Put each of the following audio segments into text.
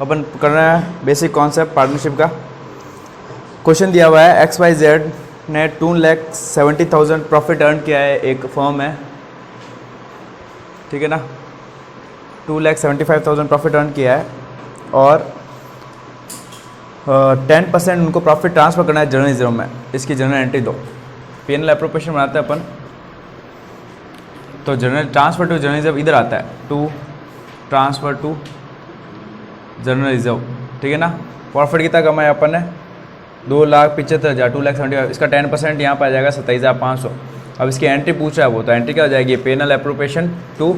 अपन कर रहे हैं बेसिक कॉन्सेप्ट पार्टनरशिप का। क्वेश्चन दिया हुआ है XYZ ने 2,70,000 प्रॉफिट अर्न किया है, एक फर्म है, ठीक है ना। 2,75,000 प्रॉफिट अर्न किया है और 10% उनको प्रॉफिट ट्रांसफ़र करना है जर्नल रिजर्व में। इसकी जर्नल एंट्री दो। P&L एप्रोप्रिएशन बनाते हैं अपन, तो general transfer to general reserve इधर आता है, to transfer to general reserve, ठीक है ना। प्रॉफिट कितना कमाया अपन ने, 2,75,000, 2,70,000। इसका 10% यहाँ पर आ जाएगा 27,500। अब इसकी एंट्री पूछ रहा है वो, तो एंट्री क्या हो जाएगी, P&L appropriation to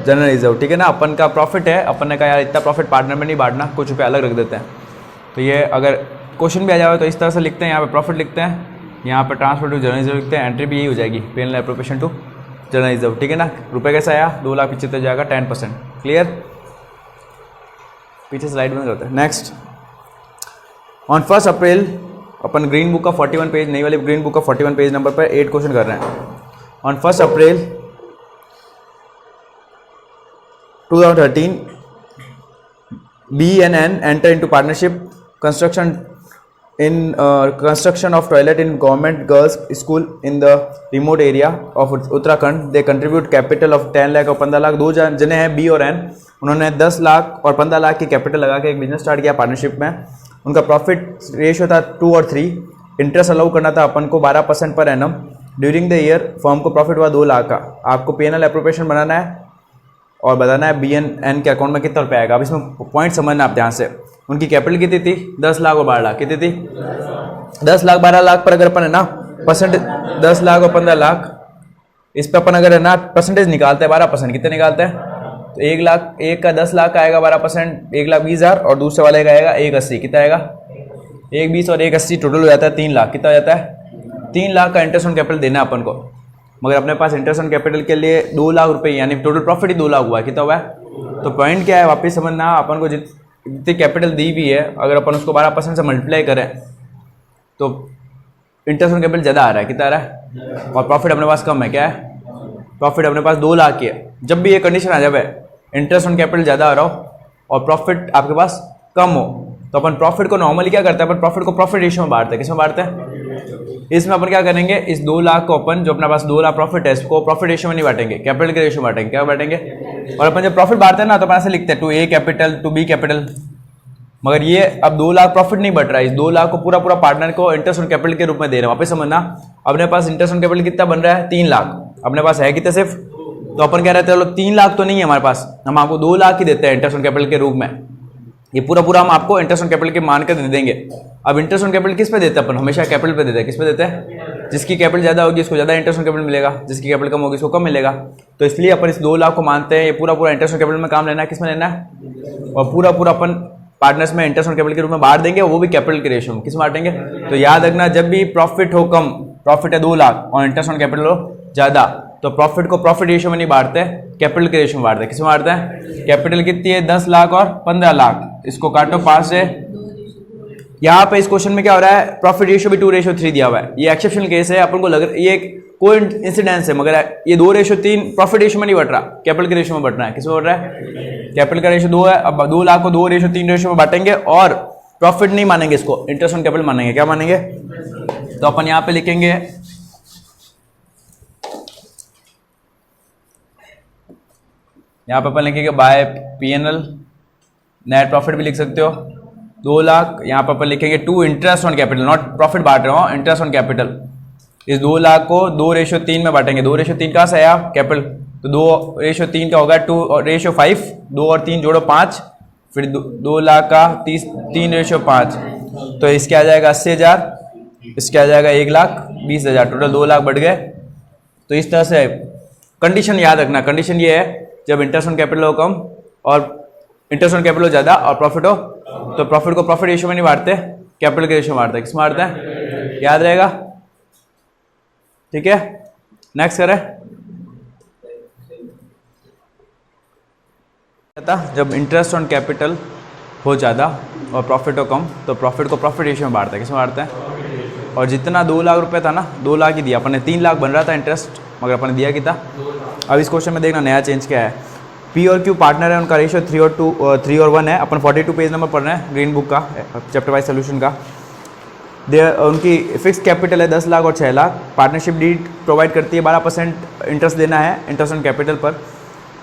general reserve, ठीक है ना। अपन का प्रॉफिट है, अपन ने कहा यार इतना प्रॉफिट पार्टनर में नहीं बांटना, कुछ रुपये अलग रख देते हैं। तो ये अगर क्वेश्चन भी आ जाए तो इस तरह से लिखते हैं, यहाँ पे प्रॉफिट लिखते हैं, यहाँ पे ट्रांसफर टू जनरल रिजर्व लिखते हैं, एंट्री भी यही हो जाएगी P&L appropriation to general reserve, ठीक है ना। रुपये कैसे आया, 2,75,000 जाएगा, 10%। क्लियर, पीछे स्लाइड में करते हैं। Next, on 1 April upon green book का 41 पेज, नई वाली ग्रीन बुक का 41 पेज नंबर पर 8 क्वेश्चन कर रहे हैं। On 1 April 2013 BNN enter into partnership construction of toilet in government girls school in the remote area of Uttarakhand. They contribute capital of 10 lakh और 15 लाख। दो जने हैं B और N, उन्होंने 10 लाख और 15 लाख की कैपिटल लगा के एक बिजनेस स्टार्ट किया पार्टनरशिप में। उनका प्रॉफिट रेशियो था 2 और 3। इंटरेस्ट अलाउ करना था अपन को 12% per annum. During the year firm को प्रॉफिट हुआ 2 लाख का। आपको P&L एप्रोप्रिएशन बनाना है और बताना है BNN के अकाउंट में कितना रुपया आएगा। अब इसमें पॉइंट समझना आप ध्यान से। उनकी कैपिटल कितनी थी, 10 लाख और 12 लाख। कितनी थी, 10 लाख 12 लाख पर अगर अपन है ना परसेंटेज 10 लाख और 15 लाख, इस पर अपन अगर है ना परसेंटेज निकालते हैं 12%, कितने निकालते हैं, तो 1 लाख, एक का 10 लाख का आएगा 12%, 1,20,000, और दूसरे वाले का आएगा 1,80। कितना आएगा, 1,20 और 1,80 टोटल हो जाता है 3 लाख। कितना हो जाता है, 3 लाख का इंटरेस्ट ऑन कैपिटल देना अपन को। मगर अपने पास इंटरेस्ट ऑन कैपिटल के लिए 2 लाख रुपए, यानी टोटल प्रॉफिट ही 2 लाख हुआ है। कितना हुआ है, तो पॉइंट क्या है वापस समझना, अपन को जितनी कैपिटल दी हुई है अगर अपन उसको 12% से मल्टीप्लाई करें तो इंटरेस्ट ऑन कैपिटल ज़्यादा आ रहा है। कितना आ रहा है, और प्रॉफिट अपने पास कम है। क्या है, प्रॉफिट अपने पास 2 लाख की है। जब भी ये कंडीशन आ जाए इंटरेस्ट ऑन कैपिटल ज़्यादा आ रहा हो और प्रॉफिट आपके पास कम हो, तो अपन प्रॉफिट को नॉर्मली क्या करते हैं, अपन प्रॉफिट को प्रॉफिट रेशियो में बांटते हैं। किस में बांटते हैं, इसमें अपन क्या करेंगे, इस 2 लाख को अपन जो अपने पास 2 लाख प्रॉफिट है इसको प्रॉफिट रेशियो में नहीं बांटेंगे, कैपिटल के रेशियो में बांटेंगे। क्या बांटेंगे, और अपन जब प्रॉफिट बांटते हैं ना तो अपन ऐसे लिखते हैं to A capital to B capital. मगर ये अब 2 लाख प्रॉफिट नहीं बढ़ रहा है, इस 2 लाख को पूरा पूरा पार्टनर को इंटरेस्ट ऑन कैपिटल के रूप में दे रहे हैं। वापस समझना, अपने पास इंटरेस्ट ऑन कैपिटल कितना बन रहा है, 3 लाख। अपने पास है कितने सिर्फ, तो अपन कह रहे थे चलो 3 लाख तो नहीं है हमारे पास, हम आपको 2 लाख ही देते हैं इंटरेस्ट ऑन कैपिटल के रूप में। ये पूरा पूरा हम आपको इंटरेस्ट ऑन कैपिटल के मान कर दे देंगे। अब इंटरेस्ट ऑन कैपिटल किस पे देते हैं अपन, हमेशा कैपिटल पे देते हैं। किस पे देते हैं, जिसकी कैपिटल ज़्यादा होगी उसको ज़्यादा इंटरेस्ट ऑन कैपिटल मिलेगा, जिसकी कैपिटल कम होगी उसको कम मिलेगा। तो इसलिए अपन इस 2 लाख को मानते हैं, ये पूरा पूरा इंटरेस्ट ऑन कैपिटल में काम लेना है। किस में लेना है, और पूरा पूरा अपन पार्टनर्स में इंटरेस्ट ऑन कैपिटल के रूप में बांट देंगे, वो भी कैपिटल के रेशियो में। किस में बांटेंगे, तो याद रखना जब भी प्रॉफिट हो कम, प्रॉफिट है 2 लाख और इंटरेस्ट ऑन कैपिटल हो ज़्यादा, तो प्रॉफिट को प्रॉफिट रेशियो में नहीं बांटते, कैपिटल के रेशियो में बांटते हैं। किस में बांटते हैं, कैपिटल कितनी है, 10 लाख और 15 लाख। इसको काटो 5 से। यहाँ पे इस क्वेश्चन में क्या हो रहा है, प्रॉफिट रेशियो भी 2:3 दिया हुआ है। ये एक्सेप्शनल केस है, अपन को लग ये कोई इंसिडेंस है, मगर ये 2:3 प्रॉफिट रेशियो में नहीं बढ़ रहा, कैपिटल के रेशियो में बढ़ रहा है। किस में बढ़ रहा है, कैपिटल का रेशियो 2 है। अब 2 लाख को 2:3 रेशियो में बांटेंगे और प्रॉफिट नहीं मानेंगे, इसको इंटरेस्ट ऑन कैपिटल मानेंगे। क्या मानेंगे, तो अपन यहाँ पे लिखेंगे यहाँ पे अपन लिखेंगे बाय P&L, नेट प्रॉफिट भी लिख सकते हो 2 लाख। यहाँ पर अपन लिखेंगे to interest on capital, not profit बांट रहे हो, इंटरेस्ट ऑन कैपिटल। इस 2 लाख को 2:3 में बांटेंगे। 2:3 कहाँ से आया, कैपिटल, तो 2:3 का होगा 2:5, 2 और 3 जोड़ो 5, फिर 2 लाख का 3:5, तो इसके आ जाएगा 80,000, इसके आ जाएगा 1,20,000, टोटल 2 लाख बढ़ गए। तो इस तरह से कंडीशन याद रखना, कंडीशन ये है जब इंटरेस्ट ऑन कैपिटल हो कम और इंटरेस्ट ऑन कैपिटल हो ज़्यादा और प्रॉफिट हो, तो प्रॉफिट को प्रॉफिट रेशियो में नहीं बांटते, कैपिटल के रेशियो में बांटते हैं। किस में बांटते हैं, याद रहेगा, ठीक है। नेक्स्ट करें, जब इंटरेस्ट ऑन कैपिटल हो ज़्यादा और प्रॉफिट हो कम, तो प्रॉफिट को प्रॉफिट रेशियो में बांटते हैं। किस में बांटते हैं, और जितना 2 लाख रुपए था ना, 2 लाख ही दिया अपन ने, 3 लाख बन रहा था इंटरेस्ट, मगर अपन ने दिया कितना। अब इस क्वेश्चन में देखना नया चेंज क्या है, पी और क्यू पार्टनर है, उनका रेशियो 3 और 1 है। अपन 42 पेज नंबर पढ़ रहे हैं ग्रीन बुक का, चैप्टर वाइज सोल्यूशन का। उनकी फिक्स कैपिटल है 10 लाख और 6 लाख। पार्टनरशिप डीड प्रोवाइड करती है 12% इंटरेस्ट देना है, इंटरेस्ट ऑन कैपिटल पर।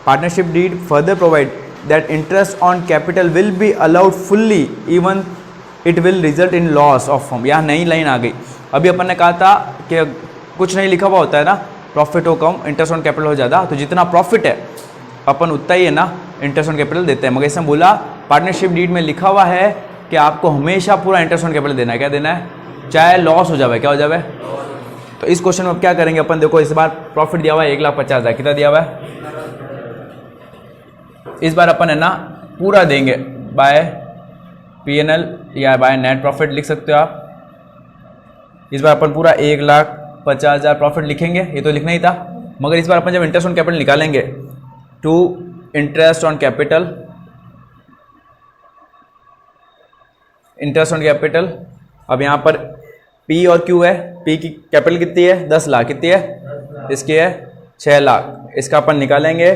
Partnership deed further provide that interest on capital will be allowed fully even it will result in loss of firm. यहाँ नई लाइन आ गई। अभी अपन ने कहा था कि कुछ नहीं लिखा हुआ होता है ना, प्रॉफिट हो कम इंटरेस्ट ऑन कैपिटल हो ज़्यादा, तो जितना प्रॉफिट है अपन उतना ही है ना इंटरेस्ट ऑन कैपिटल देते हैं। मगर इसमें बोला पार्टनरशिप डीड में लिखा हुआ है कि आपको हमेशा पूरा इंटरेस्ट ऑन कैपिटल देना है। क्या देना है? चाहे लॉस हो जाए, क्या हो जाए। तो इस क्वेश्चन में अब क्या करेंगे अपन, देखो इस बार प्रॉफिट दिया हुआ है 1,50,000, कितना दिया हुआ है? इस बार अपन है ना पूरा देंगे बाय P&L या बाय नेट प्रॉफिट लिख सकते हो आप। इस बार अपन पूरा 1,50,000 प्रॉफिट लिखेंगे, ये तो लिखना ही था। मगर इस बार अपन जब इंटरेस्ट ऑन कैपिटल निकालेंगे to interest on capital, interest on capital, अब यहाँ पर P और Q है। P की कैपिटल कितनी है? 10 लाख। कितनी है? इसकी है 6 लाख। इसका अपन निकालेंगे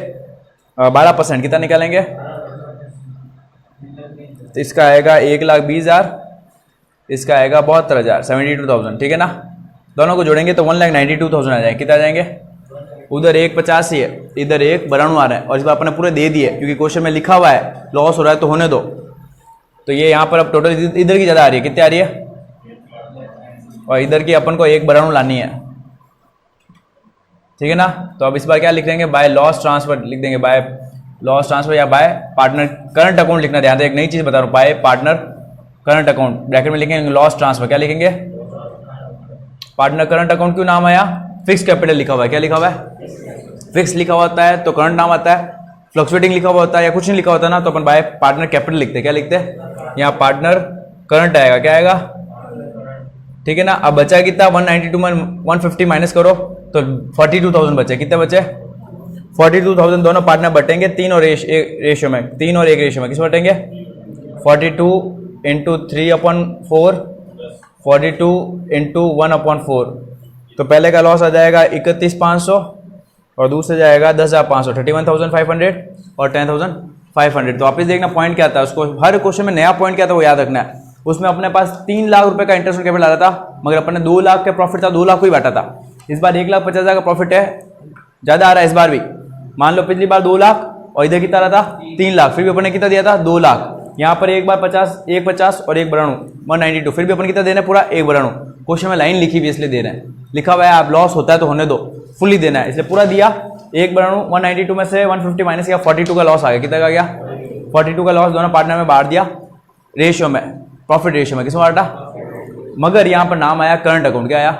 12%, कितना निकालेंगे? तो इसका आएगा 1,20,000, इसका आएगा 72,000, 72,000, ठीक है ना। दोनों को जोड़ेंगे तो 1,92,000 आ जाएंगे। कितना आ जाएंगे? उधर 1,50 ही है, इधर 1 92 आ रहा है, और इस बार अपने पूरे दे दिए क्योंकि क्वेश्चन में लिखा हुआ है लॉस हो रहा है तो होने दो। तो ये यहाँ पर अब टोटल इधर की ज़्यादा आ रही है, कितनी आ रही है? और इधर की अपन को 1 92 लानी है, ठीक है ना। तो अब इस बार क्या लिख देंगे? बाय लॉस ट्रांसफर लिख देंगे, बाय लॉस ट्रांसफर या बाय पार्टनर करंट अकाउंट लिखना। ध्यान दें, एक नई चीज़ बता रहा हूँ, bye partner current account, bracket में लिखेंगे लॉस ट्रांसफर। क्या लिखेंगे? पार्टनर करंट अकाउंट क्यों नाम आया? फिक्स कैपिटल लिखा हुआ है। क्या लिखा हुआ है? फिक्स लिखा हुआ होता है तो करंट नाम आता है। फ्लक्चुएटिंग लिखा हुआ होता है या कुछ नहीं लिखा होता ना, तो अपन बाय पार्टनर कैपिटल लिखते हैं। क्या लिखते हैं? यहाँ पार्टनर करंट आएगा, क्या आएगा? ठीक है ना। अब बचा कितना? 192 में 150 माइनस करो तो 42,000 बचे। कितने बचे? 42,000 दोनों पार्टनर बटेंगे 3 और 1 रेशियो में, 3 और 1 रेशियो में। किस बटेंगे? 42 इंटू 3/4, 42 इंटू 1/4। तो पहले का लॉस आ जाएगा 31,500 और दूसरे जाएगा 10,500, 31,500 और 10,500। तो वापिस देखना पॉइंट क्या था, उसको हर क्वेश्चन में नया पॉइंट क्या था वो याद रखना है। उसमें अपने पास 3 लाख रुपए का इंटरेस्ट ऑन कैपिटल आ रहा था, मगर अपने 2 लाख का प्रॉफिट था, 2 लाख को ही बांटा था। इस बार 1,50,000 का प्रॉफिट है, ज्यादा आ रहा है इस बार भी। मान लो पिछली बार 2 लाख और इधर कितना आ रहा था? 3 लाख, फिर भी अपन ने कितना दिया था? 2 लाख। यहाँ पर एक बार 50 और 192, फिर भी अपन कितना देना है? पूरा 192। क्वेश्चन में लाइन लिखी हुई इसलिए दे रहे हैं, लिखा हुआ है आप लॉस होता है तो होने दो, फुली देना है, इसलिए पूरा दिया। 192 में से 150 माइनस किया, 42 का लॉस आ गया। कितना का गया? 42 का लॉस दोनों पार्टनर में बांट दिया रेशियो में, प्रॉफिट रेशियो में। किसमें बांटा? मगर यहाँ पर नाम आया करंट अकाउंट। क्या आया?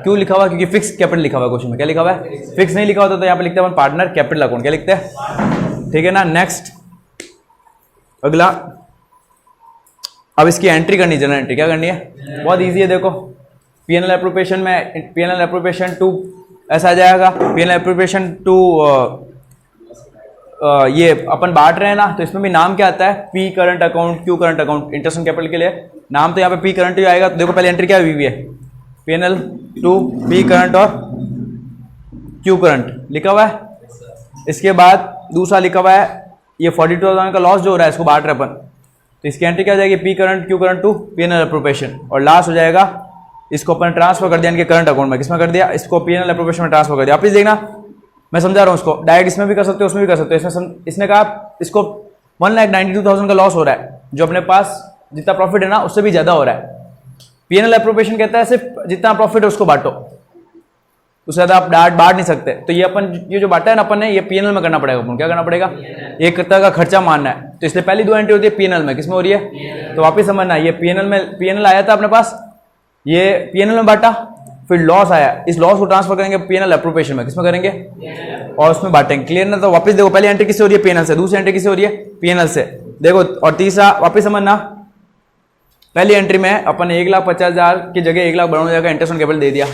क्यों लिखा हुआ? क्योंकि फिक्स कैपिटल लिखा हुआ है क्वेश्चन में। क्या लिखा हुआ है? फिक्स नहीं लिखा होता तो यहाँ पे लिखते हैं पार्टनर कैपिटल अकाउंट। क्या लिखते हैं? ठीक है ना। नेक्स्ट अगला, अब इसकी एंट्री करनी, जनरल एंट्री। क्या करनी है? बहुत इजी है, देखो P&L एप्रोप्रिएशन में P&L एप्रोप्रिएशन टू ऐसा आ जाएगा। P&L एप्रोप्रिएशन टू ये अपन बांट रहे हैं ना, तो इसमें भी नाम क्या आता है? P current account, Q current account. Interest on capital के लिए नाम तो यहाँ पे P करंट ही आएगा। तो देखो पहले एंट्री क्या हुई है? P&L टू P करंट और Q करंट लिखा हुआ है। इसके बाद दूसरा लिखा हुआ है ये 42,000 का लॉस जो हो रहा है इसको बांट रहे अपन, तो इसकी एंट्री क्या हो जाएगी? P current Q current to P&L appropriation, और लास्ट हो जाएगा इसको अपन ट्रांसफर कर दिया इनके करंट अकाउंट में। किसमें कर दिया? इसको P&L एप्रोप्रिएशन में ट्रांसफर कर दिया। आप इस देखना, मैं समझा रहा हूँ इसको, डायरेक्ट इसमें भी कर सकते हो उसमें भी कर सकते हो। इसने कहा इसको 1,92,000 का लॉस हो रहा है, जो अपने पास जितना प्रॉफिट है ना उससे भी ज्यादा हो रहा है। P&L एप्रोप्रिएशन कहता है सिर्फ जितना प्रॉफिट है उसको बांटो, उससे ज्यादा आप बांट नहीं सकते। तो ये अपन ये जो बांटा है ना अपन ने, ये P&L में करना पड़ेगा। अपन क्या करना पड़ेगा? एक तरह का खर्चा मानना है, तो इसलिए पहली 2 एंट्री होती है P&L में। किसमें हो रही है? तो वापिस समझना, ये P&L आया था अपने पास, ये P&L में बांटा, फिर लॉस आया, इस लॉस को ट्रांसफर करेंगे P&L एप्रोप्रिएशन में। किसमें करेंगे? और उसमें बांटेंगे। क्लियर ना। तो वापस देखो पहली एंट्री किससे हो रही है? P&L से। दूसरी एंट्री किससे हो रही है? P&L से। देखो, और तीसरा वापस समझना, पहली एंट्री में अपन 1,50,000 की जगह 1,92,000 का इंटरेस्ट ऑन कैपिटल दे दिया,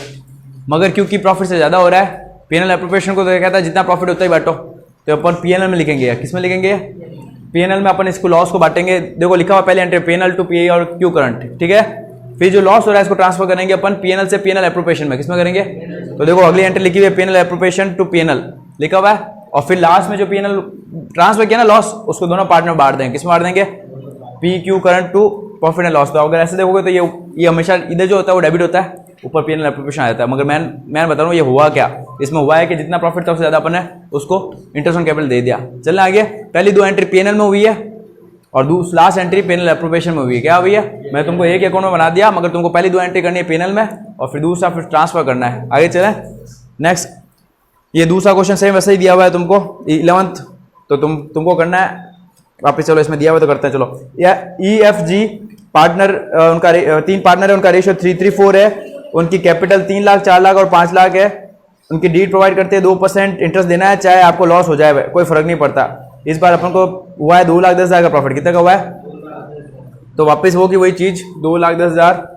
मगर क्योंकि प्रॉफिट से ज्यादा हो रहा है P&L एप्रोप्रिएशन को तो कहता है जितना प्रॉफिट होता ही बांटो, तो अपन P&L में लिखेंगे। किसमें लिखेंगे? P&L में अपन इसको लॉस को बांटेंगे। देखो लिखा हुआ पहले एंट्री P&L टू P और Q करंट, ठीक है। फिर जो लॉस हो रहा है इसको ट्रांसफर करेंगे अपन P&L से P&L एप्रोप्रिएशन में। किसमें करेंगे? तो देखो अगली एंट्री लिखी हुई है P&L एप्रोप्रिएशन टू P&L लिखा हुआ है, और फिर लास्ट में जो P&L ट्रांसफर किया ना लॉस, उसको दोनों पार्ट में बांट देंगे। किस में बांट देंगे? P Q current to profit and loss. तो अगर ऐसे देखोगे तो ये हमेशा इधर जो होता है वो डेबिट होता है, ऊपर पी एंड एप्रोप्रिएशन आ जाता है। मगर मैं बता रहा हूँ ये हुआ क्या, इसमें हुआ है कि जितना प्रॉफिट था उससे ज्यादा अपन ने उसको इंटरेस्ट ऑन कैपिटल दे दिया। चलना आगे, पहली दो एंट्री पीएनएल में हुई है और लास्ट एंट्री पीएनएल एप्रोप्रिएशन में हुई है। क्या हुई है? मैं तुमको एक अकाउंट में बना दिया, मगर तुमको पहली दो एंट्री करनी है पीएनएल में और फिर दूसरा फिर ट्रांसफर करना है। आगे चले नेक्स्ट, ये दूसरा क्वेश्चन सेम वैसे ही दिया हुआ है तुमको 11th, तो तुमको करना है वापस। चलो इसमें दिया हुआ तो करते हैं। चलो ई एफ जी पार्टनर, उनका 3 पार्टनर है, उनका रेशियो 3:4 है, उनकी कैपिटल 3 लाख, 4 लाख और 5 लाख है। उनकी डीड प्रोवाइड करते हैं, 2% इंटरेस्ट देना है, चाहे आपको लॉस हो जाए कोई फर्क नहीं पड़ता। इस बार अपन को हुआ है 2,10,000 का प्रॉफिट। कितने का हुआ है? तो वापस होगी वही चीज 2,10,000।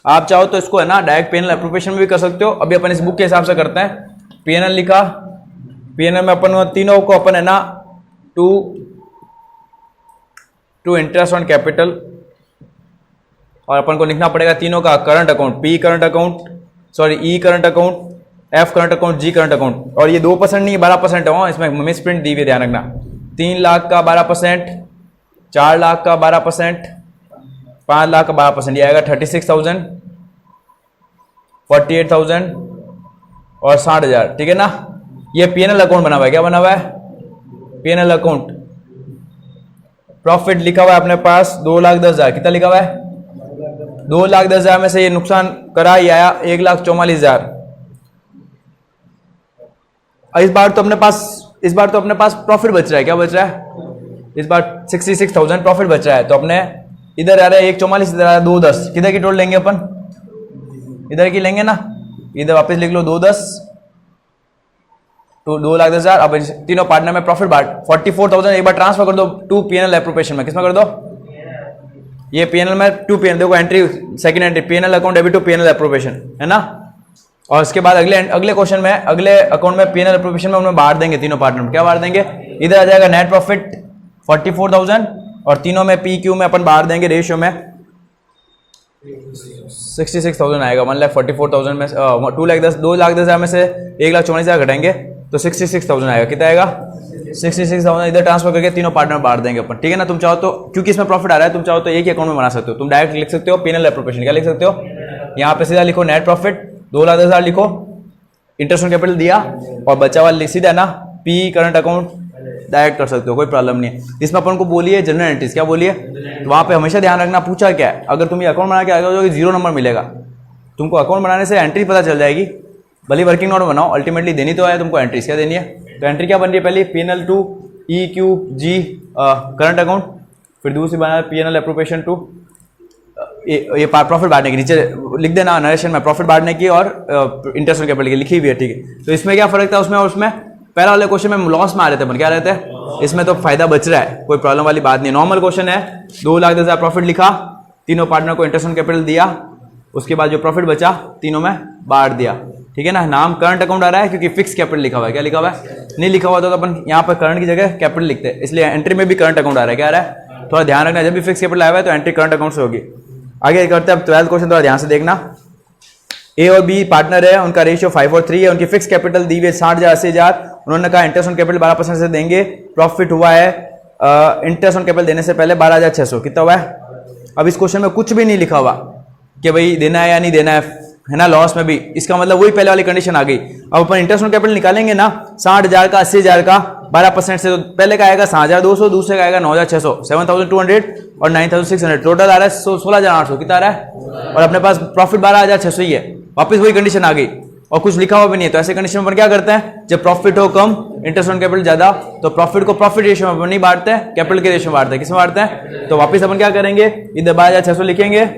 आप चाहो तो इसको है ना डायरेक्ट पीएनएल एप्रोप्रिएशन में भी कर सकते हो। अभी अपन इस बुक के हिसाब से करते हैं। पीएनएल लिखा, पीएनएल में अपन तीनों को अपन है ना टू इंटरेस्ट ऑन कैपिटल, और अपन को लिखना पड़ेगा तीनों का current account, P current account, sorry E current account, F current account, G current account. और ये 2% नहीं 12% है, इसमें मिस प्रिंट दी हुई, ध्यान रखना। 3 लाख का 12%, 4 लाख का 12%, 5 लाख का 12%, ये आएगा 36,000, 48,000 और 60,000। ठीक है ना? ये पीएनएल अकाउंट बना हुआ है। क्या बना हुआ है? PNL account. प्रॉफिट लिखा हुआ है अपने पास 2,10,000। कितना लिखा हुआ है? 2,10,000 में से ये नुकसान करा ही आया 1,44,000। इस बार तो अपने पास प्रॉफिट बच रहा है। क्या बच रहा है? इस बार 66,000 प्रॉफिट बच रहा है। तो अपने इधर आ रहा है 1,44, इधर आ रहा है 2,10। किधर की टोल लेंगे अपन? इधर की लेंगे ना। इधर वापस लिख लो 2,10 तो 2,10,000। अब तीनों पार्टनर में प्रॉफिट बांट 44,000 एक बार ट्रांसफर कर दो टू पीएनएल एप्रोप्रिएशन में। किसमें कर दो? ये पीएनएल में टू पीएनएल, देखो entry second entry PNL account debit to PNL appropriation, है ना। और उसके बाद अगले क्वेश्चन में अगले अकाउंट में पीएनएल एप्रोप्रिएशन में उन्हें बांट देंगे तीनों पार्टनर में। क्या बांट देंगे? इधर आ जाएगा नेट प्रॉफिट 44,000 और तीनों में पी क्यू में अपन बांट देंगे रेशियो में 66,000 आएगा। 1,44,000 में 2,10,000 में से 1,44,000 घटाएंगे तो 66,000 आएगा। कितना आएगा? 66,000 इधर ट्रांसफर करके तीनों पार्टनर बांट देंगे अपन। ठीक है ना। तुम चाहो तो, क्योंकि इसमें प्रॉफिट आ रहा है, तुम चाहो तो एक ही अकाउंट में बना सकते हो। तुम डायरेक्ट लिख सकते हो पीएनएल एप्रोप्रिएशन। क्या लिख सकते हो? यहाँ पे सीधा लिखो नेट प्रॉफिट 2,10,000 लिखो, इंटरेस्ट ऑन कैपिटल दिया और बचा हुआ सीधा ना पी करंट अकाउंट डायरेक्ट कर सकते हो, कोई प्रॉब्लम नहीं है। इसमें अपन को बोलिए जनरल एंट्रीज। क्या बोलिए? तो वहाँ पे हमेशा ध्यान रखना पूछा क्या है। अगर तुम ये अकाउंट बना के आगे जाओगे 0 नंबर मिलेगा। तुमको अकाउंट बनाने से एंट्री पता चल जाएगी, भले वर्किंग नोट बनाओ, अल्टीमेटली देनी तो है तुमको एंट्रीज। क्या देनी है? तो एंट्री क्या बन रही है? पहली PNL to E Q G current account, फिर दूसरी बना पीएनएल एप्रोप्रिएशन टू ये प्रॉफिट बांटने की, नीचे लिख देना नरेशन में प्रॉफिट बांटने की और इंटरेस्ट ऑन कैपिटल की लिखी हुई है। ठीक है। तो इसमें क्या फर्क था उसमें और उसमें? पहला वाले क्वेश्चन में लॉस में आ रहे थे, क्या रहते हैं? इसमें तो फायदा बच रहा है, कोई प्रॉब्लम वाली बात नहीं। नॉर्मल क्वेश्चन है, 2,10,000 प्रॉफिट लिखा, तीनों पार्टनर को इंटरेस्ट ऑन कैपिटल दिया, उसके बाद जो प्रॉफिट बचा तीनों में बांट दिया। ठीक है ना। नाम करंट अकाउंट आ रहा है क्योंकि फिक्स कैपिटल लिखा हुआ है। क्या लिखा हुआ है? नहीं लिखा हुआ तो अपन यहाँ पर करंट की जगह कैपिटल लिखते हैं, इसलिए एंट्री में भी करंट अकाउंट आ रहा है। क्या आ रहा है? थोड़ा ध्यान रखना, जब भी फिक्स कैपिटल आया हुआ है तो एंट्री करंट अकाउंट से होगी। आगे करते हैं अब 12th क्वेश्चन, थोड़ा ध्यान से देखना। ए और बी पार्टनर है, उनका रेशियो 5 और 3 है, उनकी फिक्स कैपिटल दी हुई है 60,000 80,000। उन्होंने कहा इंटरेस्ट ऑन कैपिटल 12% से देंगे। प्रॉफिट हुआ है इंटरेस्ट ऑन कैपिटल देने से पहले 12,600। कितना हुआ है? अब इस क्वेश्चन में कुछ भी नहीं लिखा हुआ कि भाई देना है या नहीं देना है ना। लॉस में भी इसका मतलब वही पहले वाली कंडीशन आ गई। अब अपन इंटरेस्ट ऑन कैपिटल निकालेंगे ना 60,000 का 80,000 का 12% से, तो पहले का आएगा 7,200, दूसरे का आएगा 9,600, 7,200 और 9,600, टोटल आ रहा है 16,800। कितना आ रहा है? और अपने पास प्रॉफिट 12,600 ही है। वापस वही कंडीशन आ गई और कुछ लिखा हुआ भी नहीं है। तो ऐसे कंडीशन पर क्या करते हैं? जब प्रॉफिट हो कम, इंटरेस्ट ऑन कैपिटल ज्यादा, तो प्रॉफिट को प्रॉफिट रेशियो में नहीं बांटते हैं, कैपिटल के रेशियो में बांटते हैं। किसमें बांटते हैं? तो वापस अपन क्या करेंगे? इधर 12,600 लिखेंगे।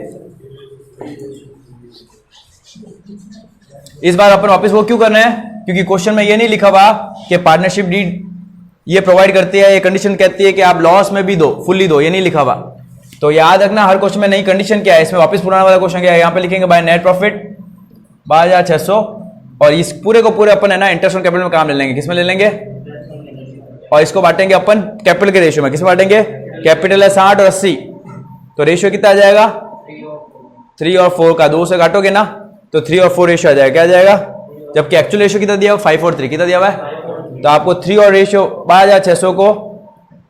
इस बार अपन वापस वो क्यों कर रहे हैं? क्योंकि क्वेश्चन में ये नहीं लिखा हुआ कि पार्टनरशिप डीड ये प्रोवाइड करती है, ये कंडीशन कहती है कि आप लॉस में भी दो, फुल्ली दो, ये नहीं लिखा हुआ। तो याद रखना हर क्वेश्चन में नई कंडीशन क्या है। इसमें वापस पुराना वाला क्वेश्चन क्या है? यहाँ पे लिखेंगे बाय नेट प्रॉफिट 12,600 और इस पूरे को पूरे अपन है ना इंटरेस्ट ऑन कैपिटल में काम ले लेंगे। किसमें ले लेंगे? और इसको बांटेंगे अपन कैपिटल के रेशियो में। किसमें बांटेंगे? कैपिटल है 60 और 80, तो रेशियो कितना आ जाएगा? 3 और 4 का 2 से काटोगे ना तो 3 और 4 रेशियो आ जाएगा, क्या आ जाएगा, जबकि एक्चुअल रेशियो कितना दिया हुआ 5 और 3 कितना दिया हुआ है, तो आपको 3 और रेशियो 12,600 को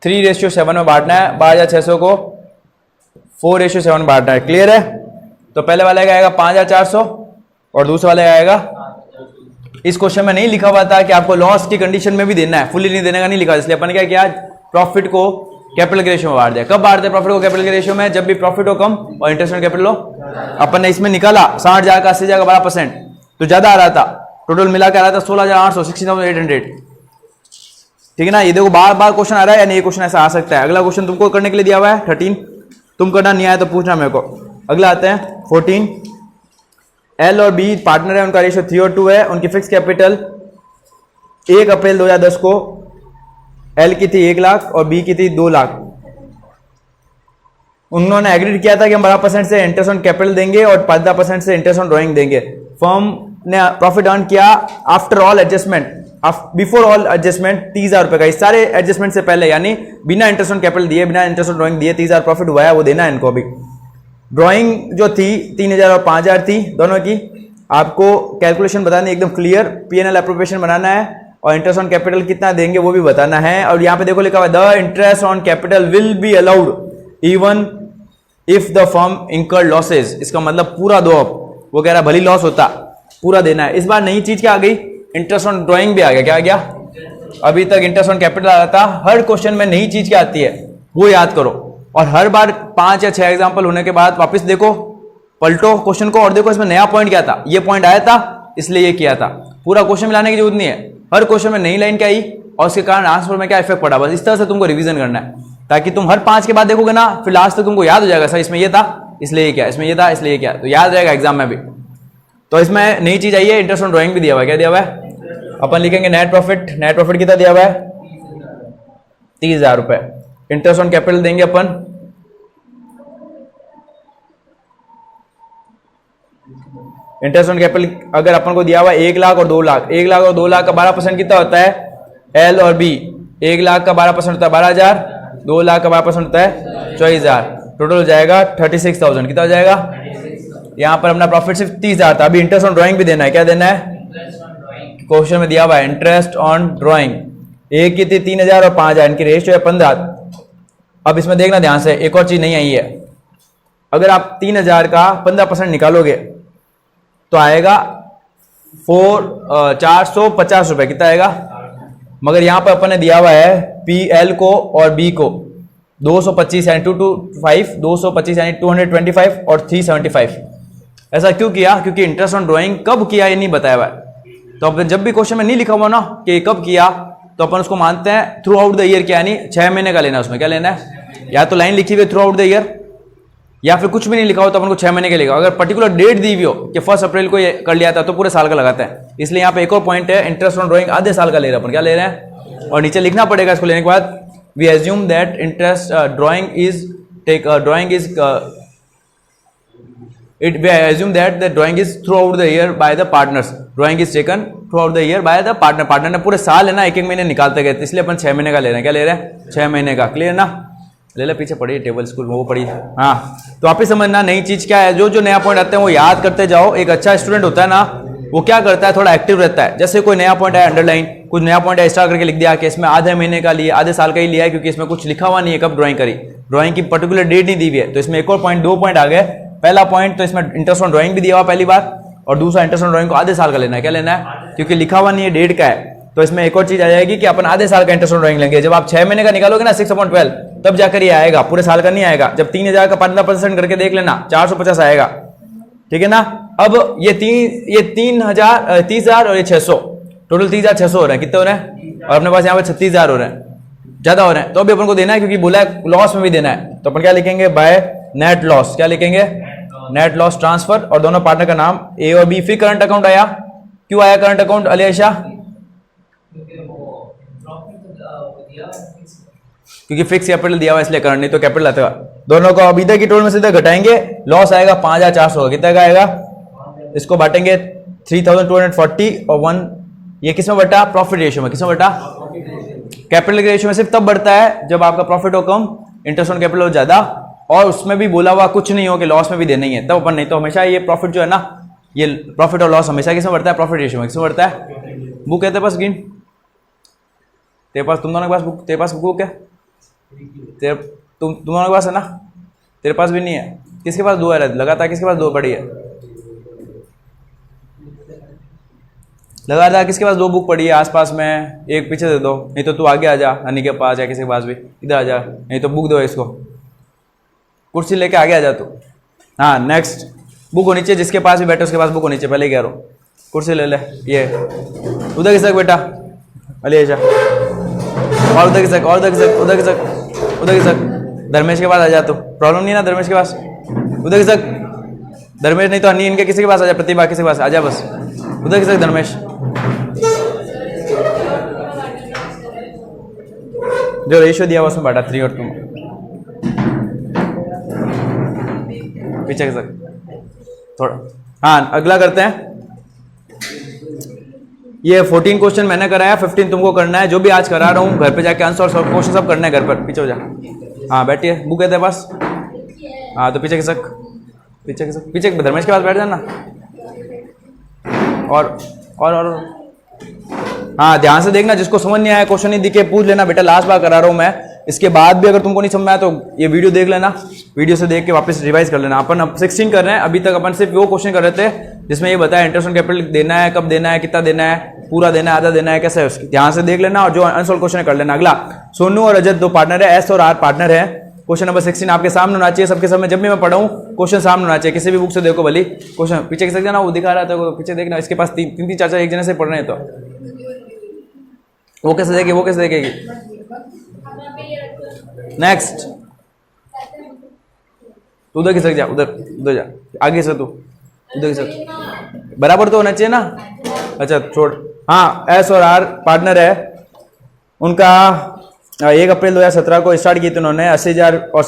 3:7 में बांटना है, 12,600 को 4:7 में बांटना है। क्लियर है? तो पहले वाले का आएगा 5,400 और दूसरे वाले का आएगा, इस क्वेश्चन में नहीं लिखा हुआ था कि आपको लॉस की कंडीशन में भी देना है, फुली नहीं देने का नहीं लिखा, इसलिए अपन क्या किया, प्रॉफिट को कैपिटल के रेशियो में बांट दिया। कब बांटते हैं प्रॉफिट को कैपिटल के रेशियो में? जब भी प्रॉफिट हो कम और इंटरेस्ट ऑन कैपिटल हो। अपन ने इसमें निकाला 60,000 का 80,000 का 12%, तो ज्यादा आ रहा था, टोटल मिला के आ रहा था 16,800, 16,800। ठीक है ना? ये देखो बार बार क्वेश्चन आ रहा है या नहीं, ये क्वेश्चन ऐसा आ सकता है। अगला क्वेश्चन तुमको करने के लिए दिया हुआ है 13, तुम करना नहीं आया तो पूछना मेरे को। अगला आते हैं 14, एल और बी पार्टनर है, उनका रेशियो 3 और 2 है, उनकी फिक्स कैपिटल 1 अप्रैल 2010 को एल की थी 1 लाख और बी की थी 2 लाख। उन्होंने एग्रीड किया था कि हम 12% से इंटरेस्ट ऑन कैपिटल देंगे और 15% से इंटरेस्ट ऑन ड्राइंग देंगे। फर्म ने प्रॉफिट अर्न किया after all adjustment, before all adjustment 30,000 रुपए का, इस सारे एडजस्टमेंट से पहले, यानी बिना इंटरेस्ट ऑन कैपिटल दिए, बिना इंटरेस्ट ऑन ड्राइंग दिए 30,000 प्रॉफिट हुआ है, वो देना है इनको अभी। ड्राइंग जो थी 3,000 और 5,000 थी दोनों की, आपको कैलकुलेशन बतानी एकदम क्लियर, पीएनएल एप्रोप्रिएशन बनाना है और इंटरेस्ट ऑन कैपिटल कितना देंगे वो भी बताना है। और यहाँ पे देखो लिखा हुआ है the interest on capital will be allowed even if the firm incurred losses. इसका मतलब पूरा दो, अब वो कह रहा भली लॉस होता पूरा देना है। इस बार नई चीज क्या आ गई, इंटरेस्ट ऑन ड्राइंग भी आ गया। क्या आ गया? अभी तक इंटरेस्ट ऑन कैपिटल आ रहा था, हर क्वेश्चन में नई चीज क्या आती है वो याद करो, और हर बार 5 या 6 एग्जाम्पल होने के बाद वापस देखो, पलटो क्वेश्चन को और देखो इसमें नया पॉइंट क्या था, ये पॉइंट आया था इसलिए ये किया था। पूरा क्वेश्चन में लाने की जरूरत नहीं है, हर क्वेश्चन में नई लाइन क्या आई और उसके कारण आंसर में क्या इफेक्ट पड़ा, बस इस तरह से तुमको रिवीजन करना है, ताकि तुम हर 5 के बाद देखोगे ना, फिर लास्ट तक तुमको याद हो जाएगा, सर इसमें ये था इसलिए ये क्या, इसमें ये था इसलिए ये क्या, तो याद रहेगा एग्जाम में भी। तो इसमें नई चीज आई है, इंटरेस्ट ऑन ड्राइंग भी दिया हुआ है। क्या दिया हुआ है? अपन लिखेंगे नेट प्रॉफिट। नेट प्रॉफिट कितना दिया हुआ है? 30,000 रुपए। इंटरेस्ट ऑन कैपिटल देंगे अपन इंटरेस्ट ऑन कैपिटल अगर अपन को दिया हुआ है 1 लाख और 2 लाख, 1 लाख और 2 लाख का 12% कितना होता है? एल और बी, 1 लाख का 12% होता है 12,000, 2 लाख का 12% होता है 24,000, टोटल हो जाएगा 36,000। कितना हो जाएगा? यहाँ पर अपना प्रॉफिट सिर्फ 30,000 था। अभी इंटरेस्ट ऑन ड्राइंग भी देना है। क्या देना है? क्वेश्चन में दिया हुआ है इंटरेस्ट ऑन ड्राइंग, एक की थी 3,000 और 5,000, इनकी रेशियो है 15। अब इसमें देखना ध्यान से, एक और चीज नहीं आई है, अगर आप 3,000 का 15% निकालोगे तो आएगा 450 रुपए। कितना आएगा? मगर यहां पर अपन ने दिया हुआ है पी एल को और बी को 225 यानी 225, 225 यानी 225 और 375। ऐसा क्यों किया? क्योंकि इंटरेस्ट ऑन ड्राइंग कब किया ये नहीं बताया हुआ है। तो अब जब भी क्वेश्चन में नहीं लिखा हुआ ना कि कब किया, तो अपन उसको मानते हैं थ्रू आउट द ईयर किया, यानी 6 महीने का लेना है। उसमें क्या लेना है? या तो लाइन लिखी हुई थ्रू आउट द ईयर, या फिर कुछ भी नहीं लिखा हो तो अपन को 6 महीने के लेगा। अगर पर्टिकुलर डेट दी हुई हो कि 1 अप्रैल को ये कर लिया था तो पूरे साल का लगाते हैं। इसलिए यहाँ पे एक और पॉइंट है, इंटरेस्ट ऑन ड्राइंग आधे साल का ले रहे हैं अपन। क्या ले रहे हैं? और नीचे लिखना पड़ेगा इसको लेने के बाद, we assume that interest drawing is take drawing is it we assume that the drawing is throughout the year by the partners, drawing is taken throughout the year by the partner ने पूरे साल है ना, एक एक महीने निकालते गए, इसलिए अपन 6 महीने का ले रहे हैं। क्या ले रहे हैं? 6 महीने का। क्लियर ना? ले ले, पीछे पढ़िए टेबल स्कूल में वो पढ़िए। हाँ, तो आप ही समझना नई चीज क्या है, जो जो नया पॉइंट आते हैं वो याद करते जाओ। एक अच्छा स्टूडेंट होता है ना, वो क्या करता है, थोड़ा एक्टिव रहता है। जैसे कोई नया पॉइंट है अंडरलाइन, कुछ नया पॉइंट है स्टार करके लिख दिया कि इसमें आधे महीने का लिया, आधे साल का ही लिया है, क्योंकि इसमें कुछ लिखा हुआ नहीं है कब ड्राइंग करी, ड्राइंग की पर्टिकुलर डेट नहीं दी हुई है। तो इसमें एक और पॉइंट, 2 पॉइंट आ गए। पहला पॉइंट तो इसमें इंटरेस्ट ऑन ड्राइंग भी दिया हुआ पहली बार, और दूसरा इंटरेस्ट ऑन ड्राइंग को आधे साल का लेना है। क्या लेना है? क्योंकि लिखा हुआ नहीं है, डेट का है। तो इसमें एक और चीज आ जाएगी कि अपन आधे साल का इंटरेस्ट ऑन ड्राइंग लेंगे। जब आप 6 महीने का निकालोगे ना 6/12, तब जाकर ये आएगा, पूरे साल का नहीं आएगा। जब 3,000 का 15% करके देख लेना, 450 आएगा। ठीक है ना? अब ये 3,000, 30,000 और ये 600, टोटल 30,600 हो रहे हैं। कितने हो रहे हैं? और अपने पास यहाँ पे 36,000 हो रहे हैं, ज्यादा हो रहे हैं। तो अभी अपन को देना है, क्योंकि बोला है लॉस में भी देना है। तो अपन क्या लिखेंगे? By net loss. क्या लिखेंगे? नेट लॉस ट्रांसफर, और दोनों पार्टनर का नाम ए और बी। फिर करंट अकाउंट आया। क्यों आया करंट अकाउंट अलियाशा? क्योंकि फिक्स कैपिटल दिया हुआ इसलिए करंट, नहीं तो कैपिटल आता है। दोनों को अब इधर की टोटल में सीधे घटाएंगे, लॉस आएगा 5,400। कितना का आएगा? इसको बांटेंगे 3,240 और 1, ये किसमें बटा? प्रॉफिट रेशियो में। किसमें बटा? कैपिटल के रेशियो में सिर्फ तब बढ़ता है जब आपका प्रॉफिट हो कम, इंटरेस्ट ऑन कैपिटल हो ज्यादा, और उसमें भी बोला हुआ कुछ नहीं हो कि लॉस में भी देना ही है, तब अपन, नहीं तो हमेशा ये प्रॉफिट जो है ना, ये प्रॉफिट और लॉस हमेशा किसमें बढ़ता है, प्रॉफिट रेशियो में किसमें बढ़ता है। बुक है तेरे पास गिन, तेरे पास, तुम दोनों के पास बुक, तेरे पास बुक है, तुम दोनों के पास है ना, तेरे पास भी नहीं है, किसके पास दो है लगातार, किसके पास दो पड़ी है लगातार, किसके पास दो बुक पड़ी है आसपास में, एक पीछे दे दो, नहीं तो तू आगे आ जा हनी के पास या किसी के पास भी, इधर आ जा, नहीं तो बुक दो इसको, कुर्सी लेके आगे आ जा तू। हाँ नेक्स्ट, बुक होनी चाहिए जिसके पास भी बैठे उसके पास बुक होनी चाहिए, पहले ही कह रहा हूँ, कुर्सी ले ले, ये उधर किसक बेटा, अली आशा, और उधर किसक, और उधर किसक, उधर किसक, उधर किसक, धर्मेश के पास आ जा तू, प्रॉब्लम नहीं ना धर्मेश के पास, उधर किसक, धर्मेश नहीं तो हनी इनके किसी के पास आ जा, प्रतिभा किसी के पास आ जा बस, उधर किसक धर्मेश, जो रेशियो दिया हुआ उसमें बांटा 3 और 2, पीछे के साथ थोड़ा। हाँ अगला करते हैं, ये 14 क्वेश्चन मैंने कराया, 15 तुमको करना है, जो भी आज करा रहा हूँ घर पे जाके आंसर और क्वेश्चन सब करना है घर पर, पीछे हो जा। हाँ बैठिए, बुक है तेरे पास, हाँ तो पीछे के सक, पीछे के सक, पीछे धर्मेश के पास बैठ जाना, और हाँ ध्यान से देखना, जिसको समझ नहीं आया क्वेश्चन नहीं दिखे पूछ लेना बेटा, लास्ट बार करा रहा हूँ मैं, इसके बाद भी अगर तुमको नहीं समझ में आया तो ये वीडियो देख लेना, वीडियो से देख के वापस रिवाइज कर लेना। अपन अब 16 कर रहे हैं, अभी तक अपन सिर्फ वो क्वेश्चन कर रहे थे जिसमें ये बताया इंटरेस्ट ऑन कैपिटल देना है, कब देना है, कितना देना है, पूरा देना है, आधा देना है, कैसे है उसकी, ध्यान से देख लेना, और जो अनसॉल्व क्वेश्चन कर लेना। अगला, सोनू और रजत 2 पार्टनर है, एस और आर पार्टनर है, क्वेश्चन नंबर 16 आपके सामने होना चाहिए, सबके सामने, जब भी मैं पढ़ाऊं क्वेश्चन सामने होना चाहिए, किसी भी बुक से देखो भली क्वेश्चन, पीछे किसक जाना, वो दिखा रहा था, पीछे देखना, इसके पास 3 4 एक जने से पढ़ रहे हैं, तो वो कैसे देखेगी, वो कैसे देखेगी। नेक्स्ट, तू उधर खिसक जा, उधर उधर जा, आगे से तू उधर खिसक, बराबर तो होना चाहिए ना। अच्छा छोड़, हाँ एस और आर पार्टनर है, उनका 1 अप्रैल 2017 को स्टार्ट की थी उन्होंने, 80,000 और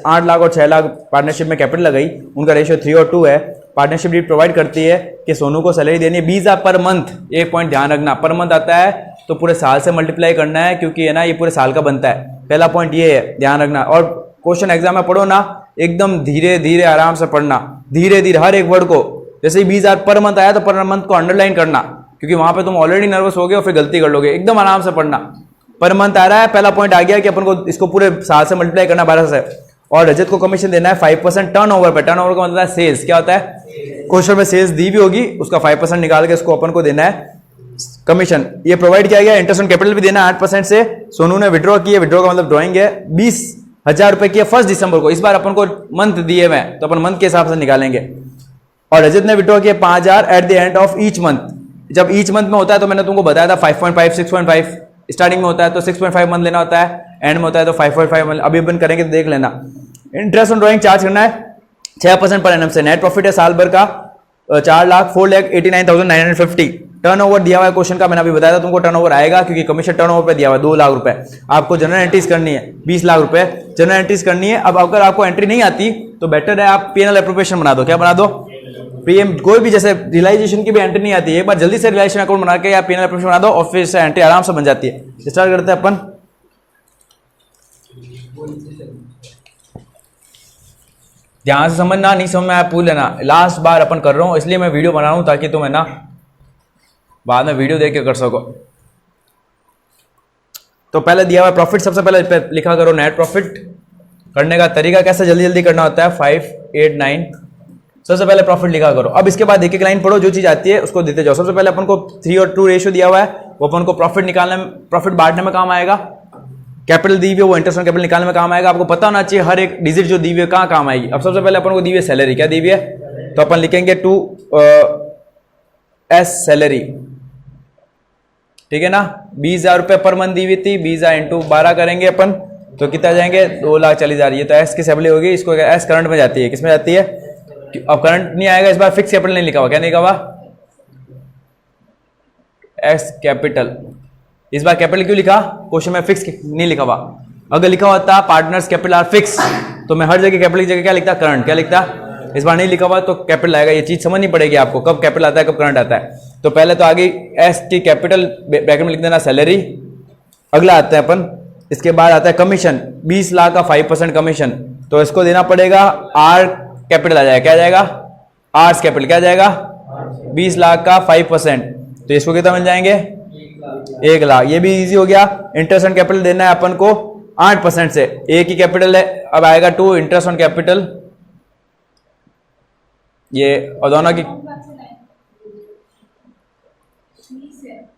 8 लाख और 6 लाख पार्टनरशिप में कैपिटल लगाई, उनका रेशियो 3 और 2 है। पार्टनरशिप डीड प्रोवाइड करती है कि सोनू को सैलरी देनी है 20,000 पर मंथ। एक पॉइंट ध्यान रखना, पर मंथ आता है तो पूरे साल से मल्टीप्लाई करना है, क्योंकि है ना ये पूरे साल का बनता है, पहला पॉइंट ये है, ध्यान रखना। और क्वेश्चन एग्जाम में पढ़ो ना, एकदम धीरे धीरे आराम से पढ़ना, धीरे धीरे हर एक वर्ड को, जैसे ही 20,000 पर मंथ आया तो पर मंथ को अंडरलाइन करना, क्योंकि वहां पे तुम ऑलरेडी नर्वस हो गए और फिर गलती कर लोगे, एकदम आराम से पढ़ना। पर मंथ आ रहा है, पहला पॉइंट आ गया कि अपन को इसको पूरे साल से मल्टीप्लाई करना 12 से। और रजत को कमीशन देना है 5% टर्नओवर पे, टर्नओवर का मतलब है सेल्स, क्या होता है, क्वेश्चन में सेल्स दी भी होगी, उसका 5% निकाल के इसको अपन को देना है कमीशन। ये प्रोवाइड किया गया, इंटरेस्ट ऑन कैपिटल भी देना है 8% से। सोनू ने विड्रॉ किया, विड्रॉ का मतलब ड्रॉइंग है, 20,000 रुपए की 1 दिसंबर को, इस बार अपन को मंथ दिए हुए हैं तो अपन मंथ के हिसाब से निकालेंगे। और रजत ने विड्रॉ किया 5,000 at the end of each month. जब ईच मंथ में होता है तो मैंने तुमको बताया था 5.5 6.5, स्टार्टिंग में होता है तो 6.5 मंथ लेना होता है, एंड में होता है तो 5.5 मंथ। अभी अपन करेंगे तो देख लेना। इंटरेस्ट ऑन ड्रॉइंग चार्ज करना है 6% पर एनम से। नेट प्रॉफिट है साल भर का 4,04,89,950। टर्नओवर दिया हुआ है क्वेश्चन का, मैंने अभी बताया था तुमको टर्नओवर आएगा, क्योंकि कमीशन टर्नओवर पे दिया हुआ है 2 लाख रुपए। आपको जनरल एंट्रीज करनी है 20 लाख रुपए जनरल एंट्रीज करनी है। अब अगर आपको एंट्री नहीं आती तो बेटर है आप पीएनएल एप्रोप्रिएशन बना दो। क्या बना दो, पीएम, कोई भी, जैसे रियलाइजेशन की भी एंट्री नहीं आती है, एक बार जल्दी से रियलाइजेशन अकाउंट बना के या पीएनएल एप्रोप्रिएशन बना दो और फिर से एंट्री आराम से बन जाती है। स्टार्ट करते हैं अपन। ध्यान से समझना, नहीं समझ में आया पूछ लेना। लास्ट बार अपन कर रहा हूं इसलिए मैं वीडियो बना रहा हूं ताकि तुम है ना बाद में वीडियो देख के कर सको। तो पहले दिया हुआ प्रॉफिट, सबसे पहले लिखा करो नेट प्रॉफिट। करने का तरीका कैसे जल्दी जल्दी करना होता है, 5 8 9, सबसे पहले प्रॉफिट लिखा करो। अब इसके बाद एक एक लाइन पढ़ो, जो चीज आती है उसको देते जाओ। सबसे पहले अपन को 3 और 2 रेशियो दिया हुआ है, वो अपन को प्रॉफिट निकालने में, प्रॉफिट बांटने में काम आएगा। कैपिटल दी हुई है वो इंटरेस्ट ऑन कैपिटल निकालने में काम आएगा। आपको पता होना चाहिए हर एक डिजिट जो दी हुई है कहाँ काम आएगी। अब सबसे पहले अपन को दी हुई है सैलरी, क्या दी हुई है, तो अपन लिखेंगे 2S सैलरी, ठीक है ना। 20,000 रुपए पर मंथ दी हुई थी, 20,000 इंटू 12 करेंगे अपन तो कितना जाएंगे, 2,40,000। ये तो एस की सैलरी होगी, इसको एस करंट में जाती है, किसमें जाती है, अब करंट नहीं आएगा इस बार, फिक्स कैपिटल नहीं लिखा हुआ, क्या नहीं लिखा हुआ, एस कैपिटल। इस बार कैपिटल क्यों लिखा, क्वेश्चन में फिक्स नहीं लिखा हुआ। अगर लिखा होता पार्टनर्स कैपिटल आर फिक्स तो मैं हर जगह कैपिटल की जगह क्या लिखता, करंट, क्या लिखता। इस बार नहीं लिखा हुआ तो कैपिटल आएगा। ये चीज समझनी पड़ेगी आपको, कब कैपिटल आता है कब करंट आता है। तो पहले तो आगे एस की कैपिटल ब्रैकेट में लिख देना सैलरी। अगला आता है अपन, इसके बाद आता है कमीशन, 20 लाख का 5% कमीशन, तो इसको देना पड़ेगा आर कैपिटल आ जाएगा, क्या आ जाएगा, आर्स कैपिटल क्या आ जाएगा, 20 लाख का 5%, तो इसको कितना मिल जाएंगे, 1 लाख। ये भी इजी हो गया। इंटरेस्ट ऑन कैपिटल देना है अपन को 8% से, एक ही कैपिटल है, अब आएगा 2 इंटरेस्ट ऑन कैपिटल, ये और दोनों की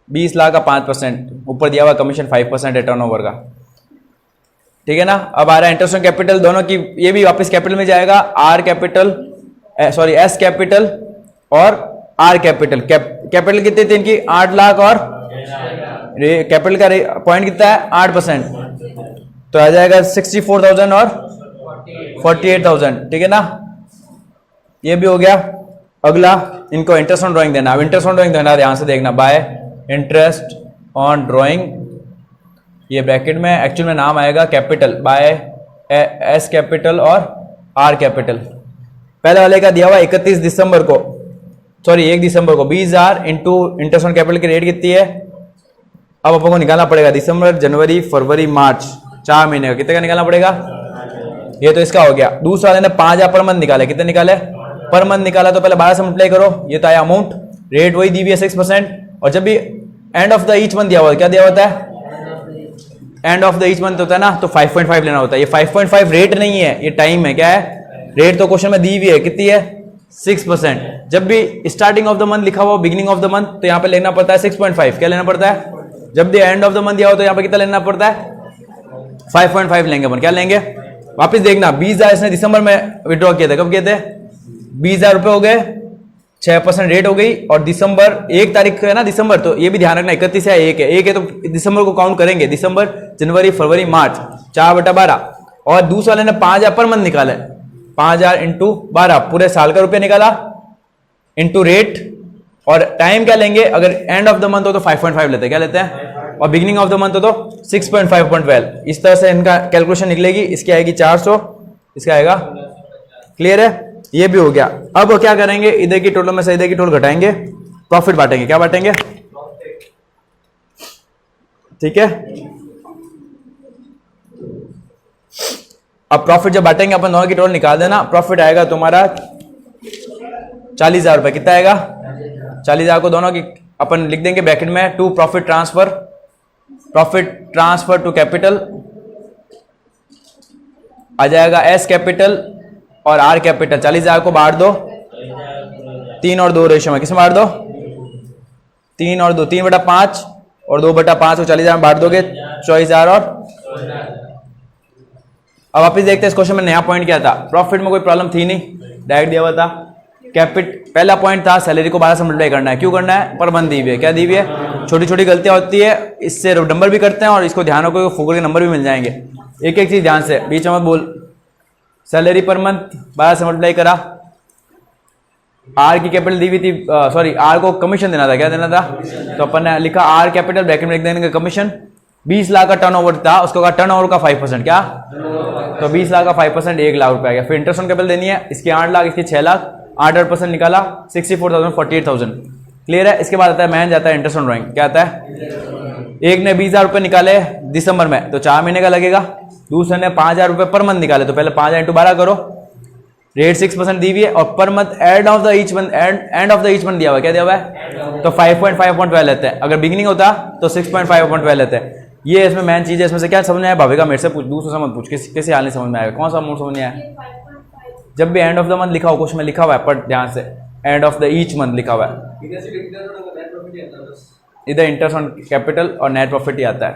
20 लाख का 5%, ऊपर दिया हुआ कमीशन 5% है टर्नओवर का, ठीक है ना। अब आ रहा है इंटरेस्ट ऑन कैपिटल, दोनों की ये भी वापस कैपिटल में जाएगा, are capital sorry S capital और आर कैपिटल। कैपिटल कितनी थी इनकी, 8 लाख, और कैपिटल का पॉइंट कितना है 8%, तो आ जाएगा 64,000 और 48,000, ठीक है ना। ये भी हो गया। अगला इनको इंटरेस्ट ऑन ड्राइंग देना। अब इंटरेस्ट ऑन ड्राइंग देना, ध्यान से देखना, बाय इंटरेस्ट ऑन ड्राइंग, ये ब्रैकेट में एक्चुअल में नाम आएगा कैपिटल, बाय एस कैपिटल और आर कैपिटल। पहले वाले का दिया हुआ 31 दिसंबर को, सॉरी 1 दिसंबर को 20,000 इंटू इंटरेस्ट ऑन कैपिटल की रेट कितनी है, अब अपन को निकालना पड़ेगा दिसंबर, जनवरी, फरवरी, मार्च, 4 महीने का कितने का निकालना पड़ेगा। ये तो इसका हो गया। दूसरा वाले ने 5,000 पर मंथ निकाले, कितने निकाले पर मंथ निकाला, तो पहले 12 से मल्टीप्लाई करो, ये तो आया अमाउंट, रेट वही दी हुई है 6%, और जब भी end of the each month दिया हुआ है, क्या दिया होता है, end of the each month होता है ना, तो 5.5 लेना होता है। ये 5.5 रेट नहीं है, ये टाइम है, क्या है, रेट तो क्वेश्चन में दी हुई है, कितनी है 6%। जब भी स्टार्टिंग ऑफ द मंथ लिखा हुआ बिगिनिंग ऑफ द मंथ, तो यहाँ पे लेना पड़ता है 6.5, क्या लेना पड़ता है। जब भी एंड ऑफ द मंथ दिया हो तो यहाँ पे कितना लेना पड़ता है 5.5 लेंगे अपन, क्या लेंगे। वापिस देखना, 20,000 इसने दिसंबर में विड्रॉ किए थे, कब किए थे, 20,000 रुपए हो गए, 6% रेट हो गई, और दिसंबर 1 तारीख है ना दिसंबर, तो ये भी ध्यान रखना 31 या 1 है, 1 है तो दिसंबर को काउंट करेंगे, दिसंबर, जनवरी, फरवरी, मार्च, 4/12। और दूसरे वाले ने 5,000 पर मंथ निकाला है, 5,000 इंटू 12 पूरे साल का रुपया निकाला, इंटू रेट, और टाइम क्या लेंगे, अगर एंड ऑफ द मंथ हो तो 5.5 लेते हैं, क्या लेते हैं, और बिगिनिंग ऑफ द मंथ हो तो 6.5.12। इस तरह से इनका कैलकुलेशन निकलेगी। इसकी आएगी 400, इसका आएगा, क्लियर है, ये भी हो गया। अब क्या करेंगे, इधर की टोटल में से इधर की टोटल घटाएंगे, प्रॉफिट बांटेंगे, क्या बांटेंगे, ठीक है। अब प्रॉफिट जब बांटेंगे अपन दोनों की टोटल निकाल देना, प्रॉफिट आएगा तुम्हारा 40,000 रुपए, कितना आएगा 40,000 को दोनों की अपन लिख देंगे ब्रैकेट में, to profit transfer to capital आ जाएगा एस कैपिटल और आर कैपिटल। 40,000 को बांट दो 3 और 2 रेशियो में, किसमें बांट दो 3 और 2, 3/5 और 2/5 को 40,000 में बांट दोगे 24,000। और अब वापिस देखते हैं इस क्वेश्चन में नया पॉइंट क्या था। प्रॉफिट में कोई प्रॉब्लम थी नहीं, डायरेक्ट दिया हुआ था। पहला पॉइंट था सैलरी को 12 से मल्टीप्लाई करना है, क्यों करना है, पर मंथ दी हुई है, क्या दी हुई है, छोटी छोटी गलतियां होती है, इससे नंबर भी करते हैं, और इसको ध्यान रखो फुगड़ के नंबर भी मिल जाएंगे। एक एक चीज ध्यान से, बीच में मत बोल। सैलरी पर मंथ 12 से मल्टीप्लाई करा, आर की कैपिटल दी हुई थी, सॉरी आर को कमीशन देना था, क्या देना था, तो अपन ने लिखा आर कैपिटल, ब्रैकेट में लिख देंगे कमीशन। 20 लाख का टर्नओवर था, उसको कहा टर्नओवर का 5%, क्या, तो 20 लाख का 5% 1 लाख रुपए आ गया। फिर इंटरेस्ट ऑन कैपिटल देनी है, इसकी 8 लाख, इसकी 6 लाख, 8% निकाला 64,000 48,000, क्लियर है। इसके बाद आता है मैन जाता है इंटरेस्ट ऑन ड्राइंग, क्या आता है, एक ने 20,000 रुपए निकाले दिसंबर में, तो 4 महीने का लगेगा। दूसरे ने 5,000 रुपए पर मंथ निकाले, तो पहले 5,000 इंटू 12 करो, रेट 6% दी हुई है, और per month end of the each month दिया हुआ है, क्या दिया हुआ है, तो 5.5/12 लेते हैं। अगर बिगिनिंग होता तो 6.5/12 लेते हैं। ये इसमें मेन चीज है। इसमें से क्या समझ में आया, भावेगा मेरे से पूछ, दूसरों से मत पूछ, किसी हाल नहीं समझ में आएगा, कौन सा अमाउंट समझ में आया। जब भी एंड ऑफ द मंथ लिखा हो, कुछ में लिखा हुआ है, पर ध्यान से end of the each month लिखा हुआ है, इधर इंटरेस्ट ऑन कैपिटल और नेट प्रॉफिट ही आता है,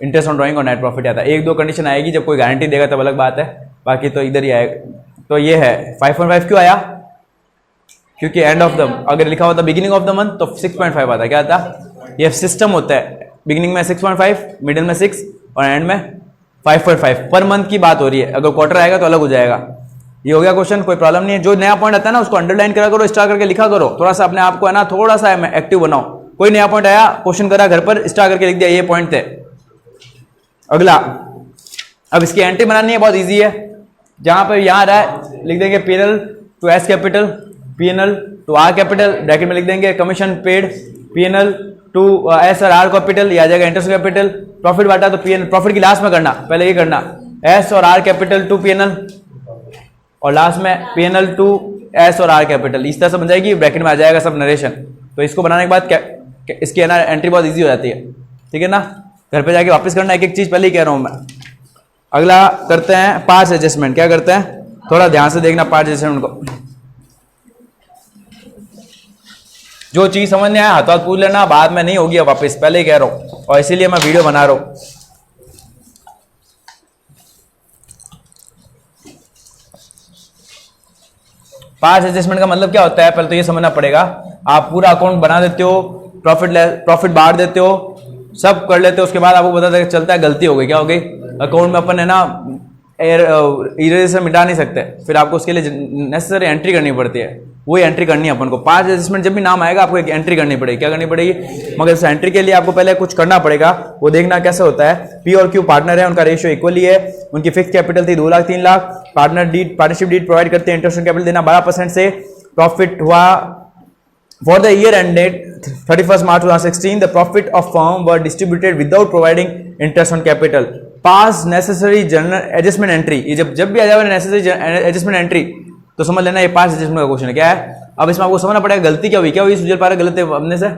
इंटरेस्ट ऑन ड्राइंग और नेट प्रॉफिट आता है। 1-2 कंडीशन आएगी, जब कोई गारंटी देगा तब अलग बात है, बाकी तो इधर ही आएगा। तो ये है 5.5 क्यों आया, क्योंकि एंड ऑफ द, अगर लिखा होता बिगिनिंग ऑफ द मंथ तो 6.5 आता, क्या आता, ये सिस्टम होता है, बिगिनिंग में 6.5, मिडिल में 6 और एंड में 5.5। पर मंथ की बात हो रही है, अगर क्वार्टर आएगा तो अलग हो जाएगा। ये हो गया क्वेश्चन, कोई प्रॉब्लम नहीं है। जो नया पॉइंट आता है ना उसको अंडरलाइन करा करो, स्टार करके लिखा करो, थोड़ा सा अपने आप को है ना थोड़ा सा एक्टिव बनाओ। कोई नया पॉइंट आया, क्वेश्चन करा घर पर, स्टार करके लिख दिया ये पॉइंट थे। अगला, अब इसकी एंट्री बनानी है, बहुत ईजी है। जहां पर यहां रहा है लिख देंगे PNL to S capital, PNL to R capital, bracket में लिख देंगे commission paid, PNL to S और आर कैपिटल, ये आ जाएगा इंटरेस्ट कैपिटल। प्रॉफिट बांटा तो पीएनएल, प्रॉफिट की लास्ट में करना, पहले ये करना एस और आर कैपिटल टू पीएनएल, और लास्ट में पीएनएल टू एस और आर कैपिटल। इस तरह से बन जाएगी, ब्रैकेट में आ जाएगा सब नरेशन। तो इसको बनाने के बाद क्या इसकी है ना एंट्री बहुत इजी हो जाती है, ठीक है ना। घर पे जाके वापस करना, एक एक चीज पहले ही कह रहा हूं मैं। अगला करते हैं पार्ट्स एडजस्टमेंट। क्या करते हैं, थोड़ा ध्यान से देखना पार्ट्स एडजस्टमेंट को। जो चीज समझ नहीं आया हाथ हाथ पूछ लेना, बाद में नहीं होगी वापस, पहले ही कह रहा हूं, और इसीलिए मैं वीडियो बना रहा हूं। पार्ट्स एडजस्टमेंट का मतलब क्या होता है, पहले तो ये समझना पड़ेगा। आप पूरा अकाउंट बना देते हो, प्रॉफिट बांट देते हो, सब कर लेते हो, उसके बाद आपको पता चलता है गलती हो गई। क्या हो गई, अकाउंट में अपन है ना इरेजर से मिटा नहीं सकते, फिर आपको उसके लिए नेसेसरी एंट्री करनी पड़ती है, वही एंट्री करनी है अपन को। पार्ट्स एडजस्टमेंट जब भी नाम आएगा आपको एक एंट्री करनी पड़ेगी। क्या करनी पड़ेगी, मगर इस एंट्री के लिए आपको पहले कुछ करना पड़ेगा, वो देखना कैसे होता है। पी और क्यू पार्टनर है, उनका रेशियो इक्वली है, उनकी फिक्स कैपिटल थी 2 lakh 3 lakh. Partnership deed provide करते हैं, इंटरेस्ट कैपिटल देना 12% से। प्रॉफिट हुआ for the year ended 31 March 2016, the profit of firm were distributed without providing interest on capital. Pass necessary general adjustment entry. ये जब भी आ जाए necessary adjustment entry तो समझ लेना ये पास एडजस्टमेंट का क्वेश्चन है। क्या है, अब इसमें आपको समझना पड़ेगा गलती क्या हुई सुजल पारा गलत है अपने से।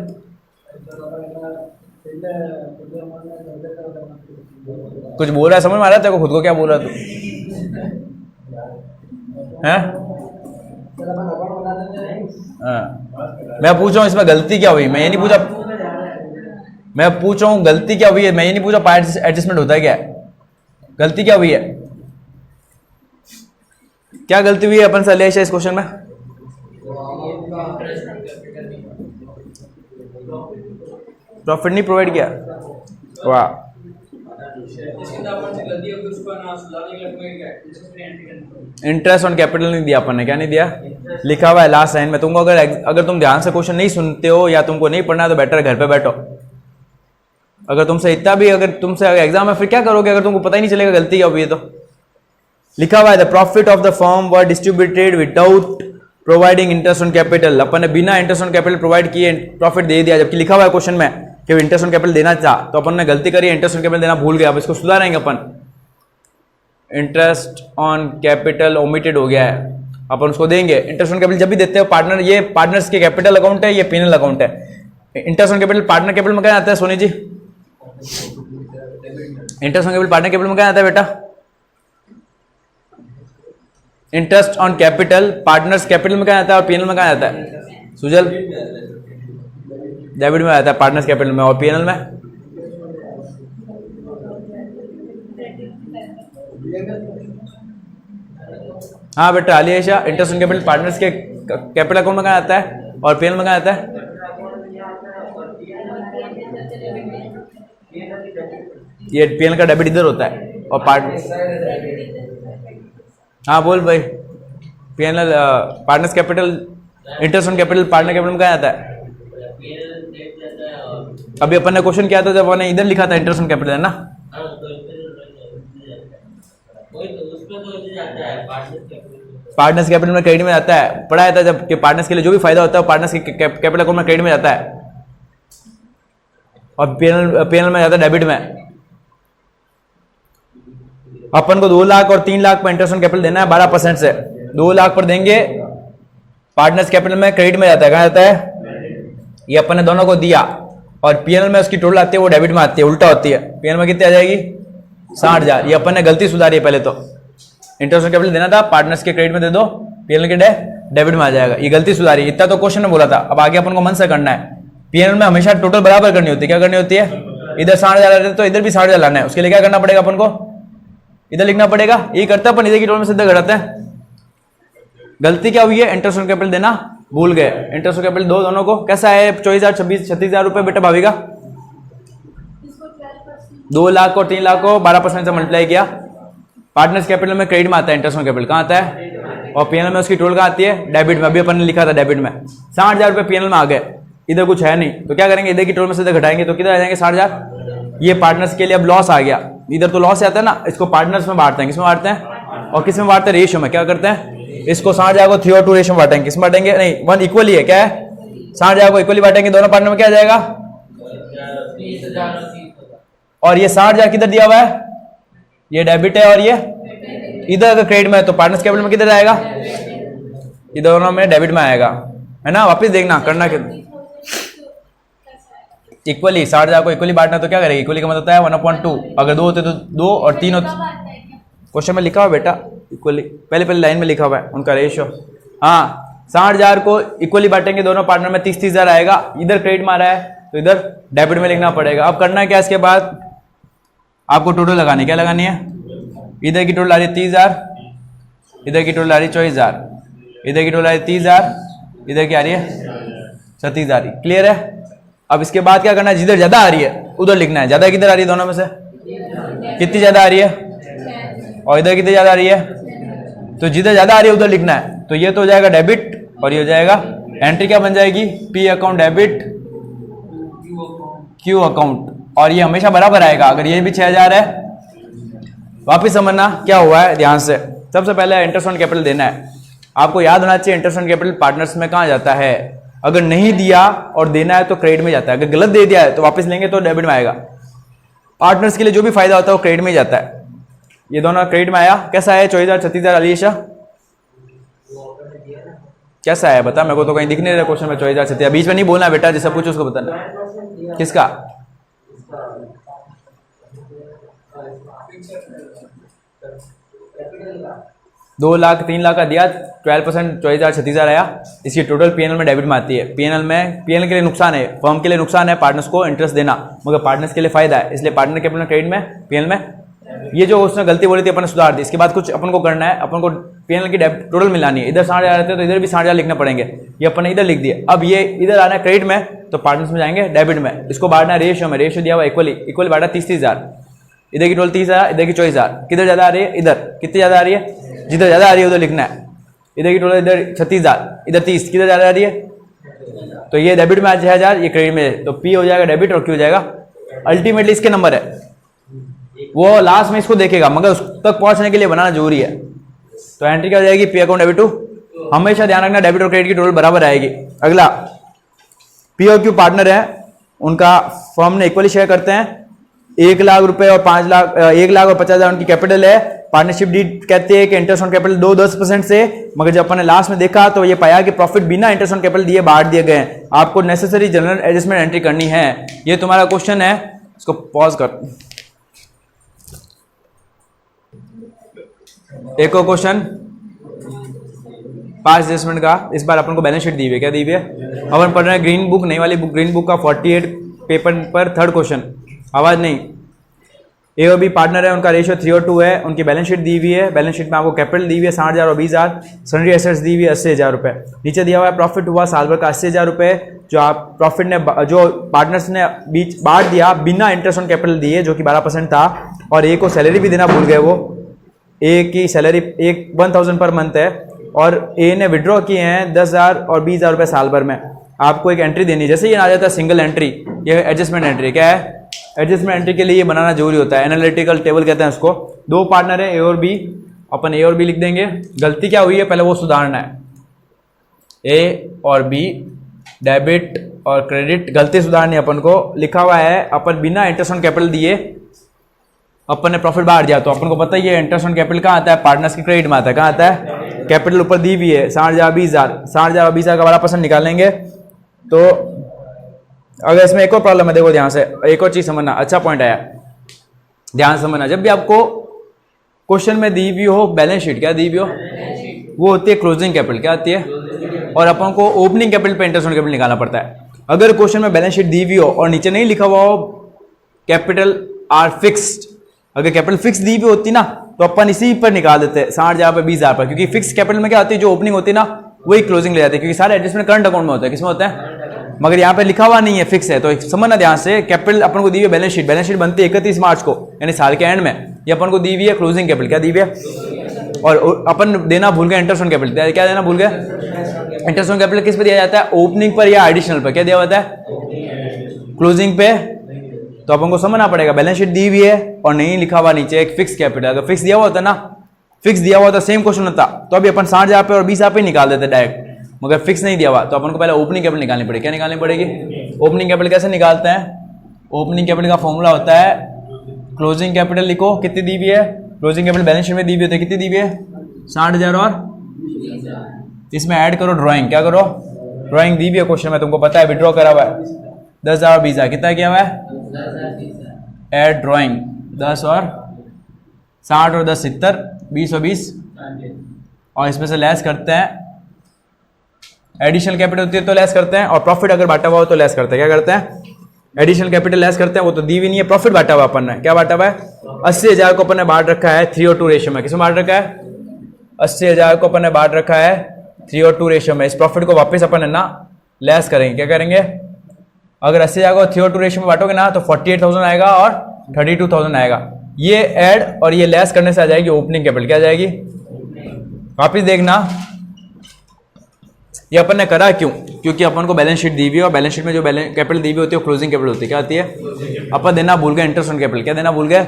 कुछ बोल रहा है, समझ में आ रहा है तेरे को खुद को क्या बोल रहा है तू हैं? मैं पूछ रहा हूँ इसमें गलती क्या हुई, मैं ये नहीं पूछा, मैं पूछ रहा हूँ गलती क्या हुई है, मैं ये नहीं पूछा पार्ट एडजस्टमेंट होता है क्या, गलती क्या हुई है, क्या गलती हुई है अपन से लेश है इस क्वेश्चन में। प्रॉफिट नहीं प्रोवाइड किया, वाह। इंटरेस्ट ऑन कैपिटल नहीं दिया अपन ने, क्या नहीं दिया, लिखा हुआ है लास्ट लाइन में। तुमको अगर तुम ध्यान से क्वेश्चन नहीं सुनते हो या तुमको नहीं पढ़ना है तो बेटर घर पे बैठो। अगर तुमसे इतना भी अगर तुमसे एग्जाम में फिर क्या करोगे अगर तुमको पता ही नहीं चलेगा गलती क्या हुई है। तो लिखा हुआ है the profit of the firm were distributed without providing interest on capital. अपन ने बिना इंटरेस्ट ऑन कैपिटल प्रोवाइड किए प्रॉफिट दे दिया, जबकि लिखा हुआ है क्वेश्चन में कि इंटरेस्ट ऑन कैपिटल देना चाह, तो अपन ने गलती करी, इंटरेस्ट ऑन कैपिटल देना भूल गया। अब इसको सुधारेंगे अपन, इंटरेस्ट ऑन कैपिटल ओमिटेड हो गया है, अपन उसको देंगे। इंटरेस्ट ऑन कैपिटल जब भी देते हो पार्टनर, ये पार्टनर्स के कैपिटल अकाउंट है, ये पीएनएल अकाउंट है। Interest on capital partner capital में क्या आता है Soni ji, interest on capital partner capital में क्या आता है बेटा, interest on capital partners capital में क्या आता है और पीएनएल में क्या आता है सुजल, डेबिट में आता है पार्टनर्स कैपिटल में, और पीएनएल में हाँ बेटा Alia, interest on capital partners के कैपिटल अकाउंट में क्या आता है और पीएनएल में क्या आता है, ये पीएनएल का डेबिट इधर होता है और हाँ बोल भाई, PNL partners capital interest on capital partner capital में क्या आता है। अभी अपन ने क्वेश्चन किया था जब अपन ने इधर लिखा था इंटरेस्ट ऑन कैपिटल है ना, पार्टनर्स कैपिटल में क्रेडिट में जाता है, पढ़ाया था जब कि पार्टनर्स के लिए जो भी फायदा होता है पार्टनर्स के कैपिटल अकाउंट में क्रेडिट में जाता है और पीएनएल में जाता है डेबिट में। अपन को 2 लाख और 3 लाख पर इंटरेस्ट ऑन कैपिटल देना है 12% से। 2 लाख पर देंगे पार्टनर्स कैपिटल में क्रेडिट में जाता है, कहाँ जाता है, ये अपन ने दोनों को दिया, और पीएनएल में उसकी टोटल आती है वो डेबिट में आती है, उल्टा होती है। पीएनएल में कितनी आ जाएगी 60,000, ये अपन ने गलती सुधारी है। पहले तो इंटरेस्ट ऑन कैपिटल देना था, पार्टनर्स के क्रेडिट में दे दो, पीएनएल के डेबिट में आ जाएगा, ये गलती सुधारी। इतना तो क्वेश्चन में बोला था, अब आगे अपन को मन से करना है। पीएनएल में हमेशा टोटल बराबर करनी होती है, क्या करनी होती है, इधर 60,000 रहते तो इधर भी 60,000 लाना है, उसके लिए क्या करना पड़ेगा अपन को, इधर लिखना पड़ेगा, ये करता अपन इधर की टोटल में सीधा घटाते हैं। गलती क्या हुई है, इंटरेस्ट ऑन कैपिटल देना भूल गए। इंटरेस्ट ऑन कैपिटल दो दोनों को, कैसा है 24,000 36,000 रुपए बेटा भाभी का, 2 लाख और 3 लाख को 12% से मल्टीप्लाई किया। पार्टनर्स कैपिटल में क्रेडिट में आता है, इंटरेस्ट ऑन कैपिटल कहाँ आता है, और पीएनएल में उसकी टोटल कहाँ आती है, डेबिट में। अभी अपन ने लिखा था डेबिट में 60,000 रुपए पीएनएल में आ गए, इधर कुछ है नहीं, तो क्या करेंगे, इधर की टोटल में से घटाएंगे तो किधर आ जाएंगे 60,000। ये पार्टनर्स के लिए अब लॉस आ गया, इधर तो लॉस आता है ना, इसको पार्टनर्स में बांटते हैं, किसमें बांटते हैं और किसमें बांटते हैं, रेशियो में। क्या करते हैं, इसको 60,000 को 3 और 2 रेशियो में बांटेंगे, किसमें बांटेंगे, नहीं 1 इक्वली है, क्या है 60,000 को इक्वली बांटेंगे, दोनों पार्टनर में क्या आ जाएगा, और ये 60,000 किधर दिया हुआ है, ये डेबिट है और ये इधर अगर क्रेडिट में है तो पार्टनर्स कैपिटल में किधर आएगा, ये दोनों में डेबिट में आएगा, है ना। वापस देखना करना क्या, इक्वली 60,000 को इक्वली बांटना तो क्या करेगा, इक्वली का मतलब होता है 1/2, अगर 2 होते तो 2 और 3 होते, क्वेश्चन में लिखा हुआ बेटा इक्वली, पहले लाइन में लिखा हुआ है उनका रेशियो। हाँ 60,000 को इक्वली बांटेंगे दोनों पार्टनर में, 30,000 आएगा, इधर क्रेडिट में आ रहा है तो इधर डेबिट में लिखना पड़ेगा। अब करना क्या, इसके बाद आपको टोटल लगानी, क्या लगानी है, इधर की टोटल आ रही है 30,000, इधर की टोटल आ रही है 24,000, इधर की टोटल आ रही है 30,000, इधर की आ रही है 37,000। क्लियर है। अब इसके बाद क्या करना है, जिधर ज्यादा आ रही है उधर लिखना है। ज्यादा किधर आ रही है दोनों में से, कितनी ज्यादा आ रही है, और इधर कितनी ज्यादा आ रही है, तो जिधर ज्यादा आ रही है उधर लिखना है। तो ये तो हो जाएगा डेबिट और ये हो जाएगा एंट्री, क्या बन जाएगी, P account debit Q account, और ये हमेशा बराबर आएगा। अगर ये भी 6,000 है, वापिस समझना क्या हुआ है ध्यान से। सबसे पहले इंटरेस्ट ऑन कैपिटल देना है, आपको याद होना चाहिए इंटरेस्ट ऑन कैपिटल पार्टनर्स में कहाँ जाता है। अगर नहीं दिया और देना है तो क्रेडिट में जाता है, अगर गलत दे दिया है तो वापस लेंगे तो डेबिट में आएगा। पार्टनर्स के लिए जो भी फायदा होता है वो क्रेडिट में ही जाता है। ये दोनों क्रेडिट में आया, कैसा है 24,000 36,000, अलीशा कैसा है बता, मेरे को तो कहीं दिख नहीं रहा क्वेश्चन में 24,000 36,000। बीच में नहीं बोलना बेटा, जिससे पूछो उसको बताना। किसका, 2 लाख 3 लाख का दिया, 12% 24,000 36,000 आया, इसकी टोटल पीएनएल में डेबिट में आती है। पीएनएल के लिए नुकसान है, फर्म के लिए नुकसान है पार्टनर्स को इंटरेस्ट देना, मगर पार्टनर्स के लिए फायदा है, इसलिए पार्टनर कैपिटल क्रेडिट में पीएनएल में। ये जो उसने गलती बोली थी अपन ने सुधार दी। इसके बाद कुछ अपन को करना है, अपन को पीएनएल की टोटल मिलानी है। इधर 60,000 रहते तो इधर भी 60,000 लिखने पड़ेंगे, ये अपन ने इधर लिख दिए। अब ये इधर आना है क्रेडिट में तो पार्टनर्स में जाएंगे डेबिट में। इसको बांटना है रेशियो में, रेशियो दिया हुआ इक्वली बांटा 30,000, इधर की टोटल 30,000, इधर की 24,000। किधर ज्यादा आ रही है, इधर कितनी ज्यादा आ रही है, जिधर ज्यादा आ रही है उधर लिखना है। इधर की टोटल इधर 36,000, इधर 30, किधर ज्यादा आ रही है, तो ये डेबिट में आ 6,000, ये क्रेडिट में, तो पी हो जाएगा डेबिट और क्यू हो जाएगा। अल्टीमेटली इसके नंबर है, वो लास्ट में इसको देखेगा, मगर उस तक पहुंचने के लिए बनाना जरूरी है। तो एंट्री क्या हो जाएगी, पी अकाउंट डेबिट टू। हमेशा ध्यान रखना डेबिट और क्रेडिट की टोटल बराबर आएगी। अगला, पी और क्यू पार्टनर है, उनका फर्म ने इक्वली शेयर करते हैं। 1 लाख रुपए और 5 लाख, 1 लाख और 50,000 उनकी कैपिटल है। पार्टनरशिप डीड कहते हैं कि इंटरेस्ट ऑन कैपिटल 2-10% से, मगर जब अपन ने लास्ट में देखा तो ये पाया कि प्रॉफिट बिना इंटरेस्ट ऑन कैपिटल दिए बांट दिए गए हैं। आपको नेसेसरी जनरल एडजस्टमेंट एंट्री करनी है। ये तुम्हारा क्वेश्चन है, इसको पॉज कर। एक और क्वेश्चन 5 एडजस्टमेंट का, इस बार अपन को बैलेंस शीट दी हुई है। क्या दी हुई है, अपन पढ़ रहे हैं ग्रीन बुक, नई वाली बुक ग्रीन बुक का 48 पेपर पर 3rd क्वेश्चन। आवाज नहीं। ए और बी पार्टनर है, उनका रेशियो 3 और 2 है, उनकी बैलेंस शीट दी हुई है। बैलेंस शीट में आपको कैपिटल दी हुई है 60,000 और 20,000, सन्ड्री एसेट्स दी हुई है 80,000 रुपए। नीचे दिया हुआ है प्रॉफिट हुआ साल भर का 80,000 रुपए, जो आप प्रॉफिट ने जो पार्टनर्स ने बीच बांट दिया बिना इंटरेस्ट ऑन कैपिटल दिए, जो कि 12% था। और ए को सैलरी भी देना भूल गए, वो ए की सैलरी 1,000 पर मंथ है, और ए ने विड्रॉ किए हैं 10,000 और 20,000 रुपए साल भर में। आपको एक एंट्री देनी है, जैसे ये आ जाता है सिंगल एंट्री, ये एडजस्टमेंट एंट्री। क्या है, एडजस्टमेंट एंट्री के लिए ये बनाना जरूरी होता है, एनालिटिकल टेबल कहते हैं उसको। 2 पार्टनर है ए और बी, अपन ए और बी लिख देंगे। गलती क्या हुई है पहले वो सुधारना है। ए और बी डेबिट और क्रेडिट, गलती सुधारनी है अपन को। लिखा हुआ है अपन बिना इंटरेस्ट ऑन कैपिटल दिए अपन ने प्रॉफिट बाहर दिया, तो अपन को पता ही है इंटरेस्ट ऑन कैपिटल कहाँ आता है, पार्टनर्स की क्रेडिट में आता है। कहाँ आता है, कैपिटल ऊपर दी हुई है 60,000 20,000, 60,000 और 20,000 का 12% निकालेंगे। तो अगर इसमें एक और प्रॉब्लम है, देखो ध्यान से, एक और चीज समझना, अच्छा पॉइंट आया, ध्यान समझना। जब भी आपको क्वेश्चन में दी हुई हो बैलेंस शीट, क्या दी हुई हो, वो होती है क्लोजिंग कैपिटल। क्या आती है, और अपन को ओपनिंग कैपिटल पे इंटरेस्ट ऑन कैपिटल निकालना पड़ता है। अगर क्वेश्चन में बैलेंस शीट दी हुई हो और नीचे नहीं लिखा हुआ हो कैपिटल आर फिक्स्ड, अगर कैपिटल फिक्स दी हुई होती ना तो अपन इसी पर निकाल देते 60,000 पर 20,000 पर, क्योंकि फिक्स कैपिटल में क्या होती है, जो ओपनिंग होती है ना वही क्लोजिंग ले जाते हैं, क्योंकि सारे एडजस्टमेंट करंट अकाउंट में होता है। किसमें होता है, मगर यहाँ पे लिखा हुआ नहीं है, फिक्स है। तो समझना ध्यान से, कैपिटल अपन को दी हुई है बैलेंस शीट, बैलेंस शीट बनती है 31 मार्च को, यानी साल के एंड में। ये अपन को दी हुई है क्लोजिंग कैपिटल। क्या दी हुई है, और अपन देना भूल गए इंटरेस्ट ऑन कैपिटल। क्या देना भूल गए, इंटरेस्ट ऑन कैपिटल किस पे दिया जाता है, ओपनिंग पर या एडिशनल पर। क्या दिया होता है, क्लोजिंग पे। तो अपन को समझना पड़ेगा बैलेंस शीट दी हुई है और नहीं लिखा हुआ नीचे एक फिक्स कैपिटल। अगर फिक्स दिया हुआ होता ना, फिक्स दिया हुआ होता सेम क्वेश्चन होता, तो अभी अपन 60,000 पे और 20,000 पे निकाल देते डायरेक्ट, मगर फिक्स नहीं दिया हुआ तो अपन को पहले ओपनिंग कैपिटल निकालनी पड़ेगी। क्या निकालनी पड़ेगी, ओपनिंग कैपिटल कैसे निकालते हैं, ओपनिंग कैपिटल का फॉर्मूला होता है क्लोजिंग कैपिटल लिखो, कितनी दी हुई है, क्लोजिंग कैपिटल बैलेंस शीट में दी हुई होती है, कितनी दी हुई है 60,000 और इसमें ऐड करो ड्राइंग, क्या करो ड्राइंग दी हुई है क्वेश्चन में, तुमको पता है विड्रॉ करा हुआ है 10,000 और 20,000, कितना किया हुआ है ऐड ड्राइंग 10 और 60 और 10 70, 20 और 20 और इसमें से लेस करते हैं, एडिशनल कैपिटल होती है तो लेस करते हैं, और प्रॉफिट अगर बांटा हुआ हो तो लेस करते हैं, क्या करते हैं एडिशनल कैपिटल लेस करते हैं, वो तो दी भी नहीं है, प्रॉफिट बांटा हुआ अपन ने, क्या बांटा हुआ है 80,000 को अपन ने बांट रखा है 3:2 रेशियो में, किसमें बांट रखा है 80,000 को अपन ने बांट रखा है 3:2 रेशियो में, इस प्रॉफिट को वापस अपन है ना लेस करेंगे, क्या करेंगे अगर 80,000 को 3:2 रेशियो में बांटोगे ना तो 48,000 आएगा और 32,000 आएगा, ये ऐड और ये लेस करने से आ जाएगी ओपनिंग कैपिटल, क्या आ जाएगी वापिस देखना, ये अपन ने करा क्यों, क्योंकि अपन को बैलेंस शीट दी हुई है और बैलेंस शीट में जो बैलेंस कैपिटल दी हुई होती है वो क्लोजिंग कैपिटल होती है, क्या होती है अपन देना भूल गए इंटरेस्ट ऑन कैपिटल, क्या देना भूल गए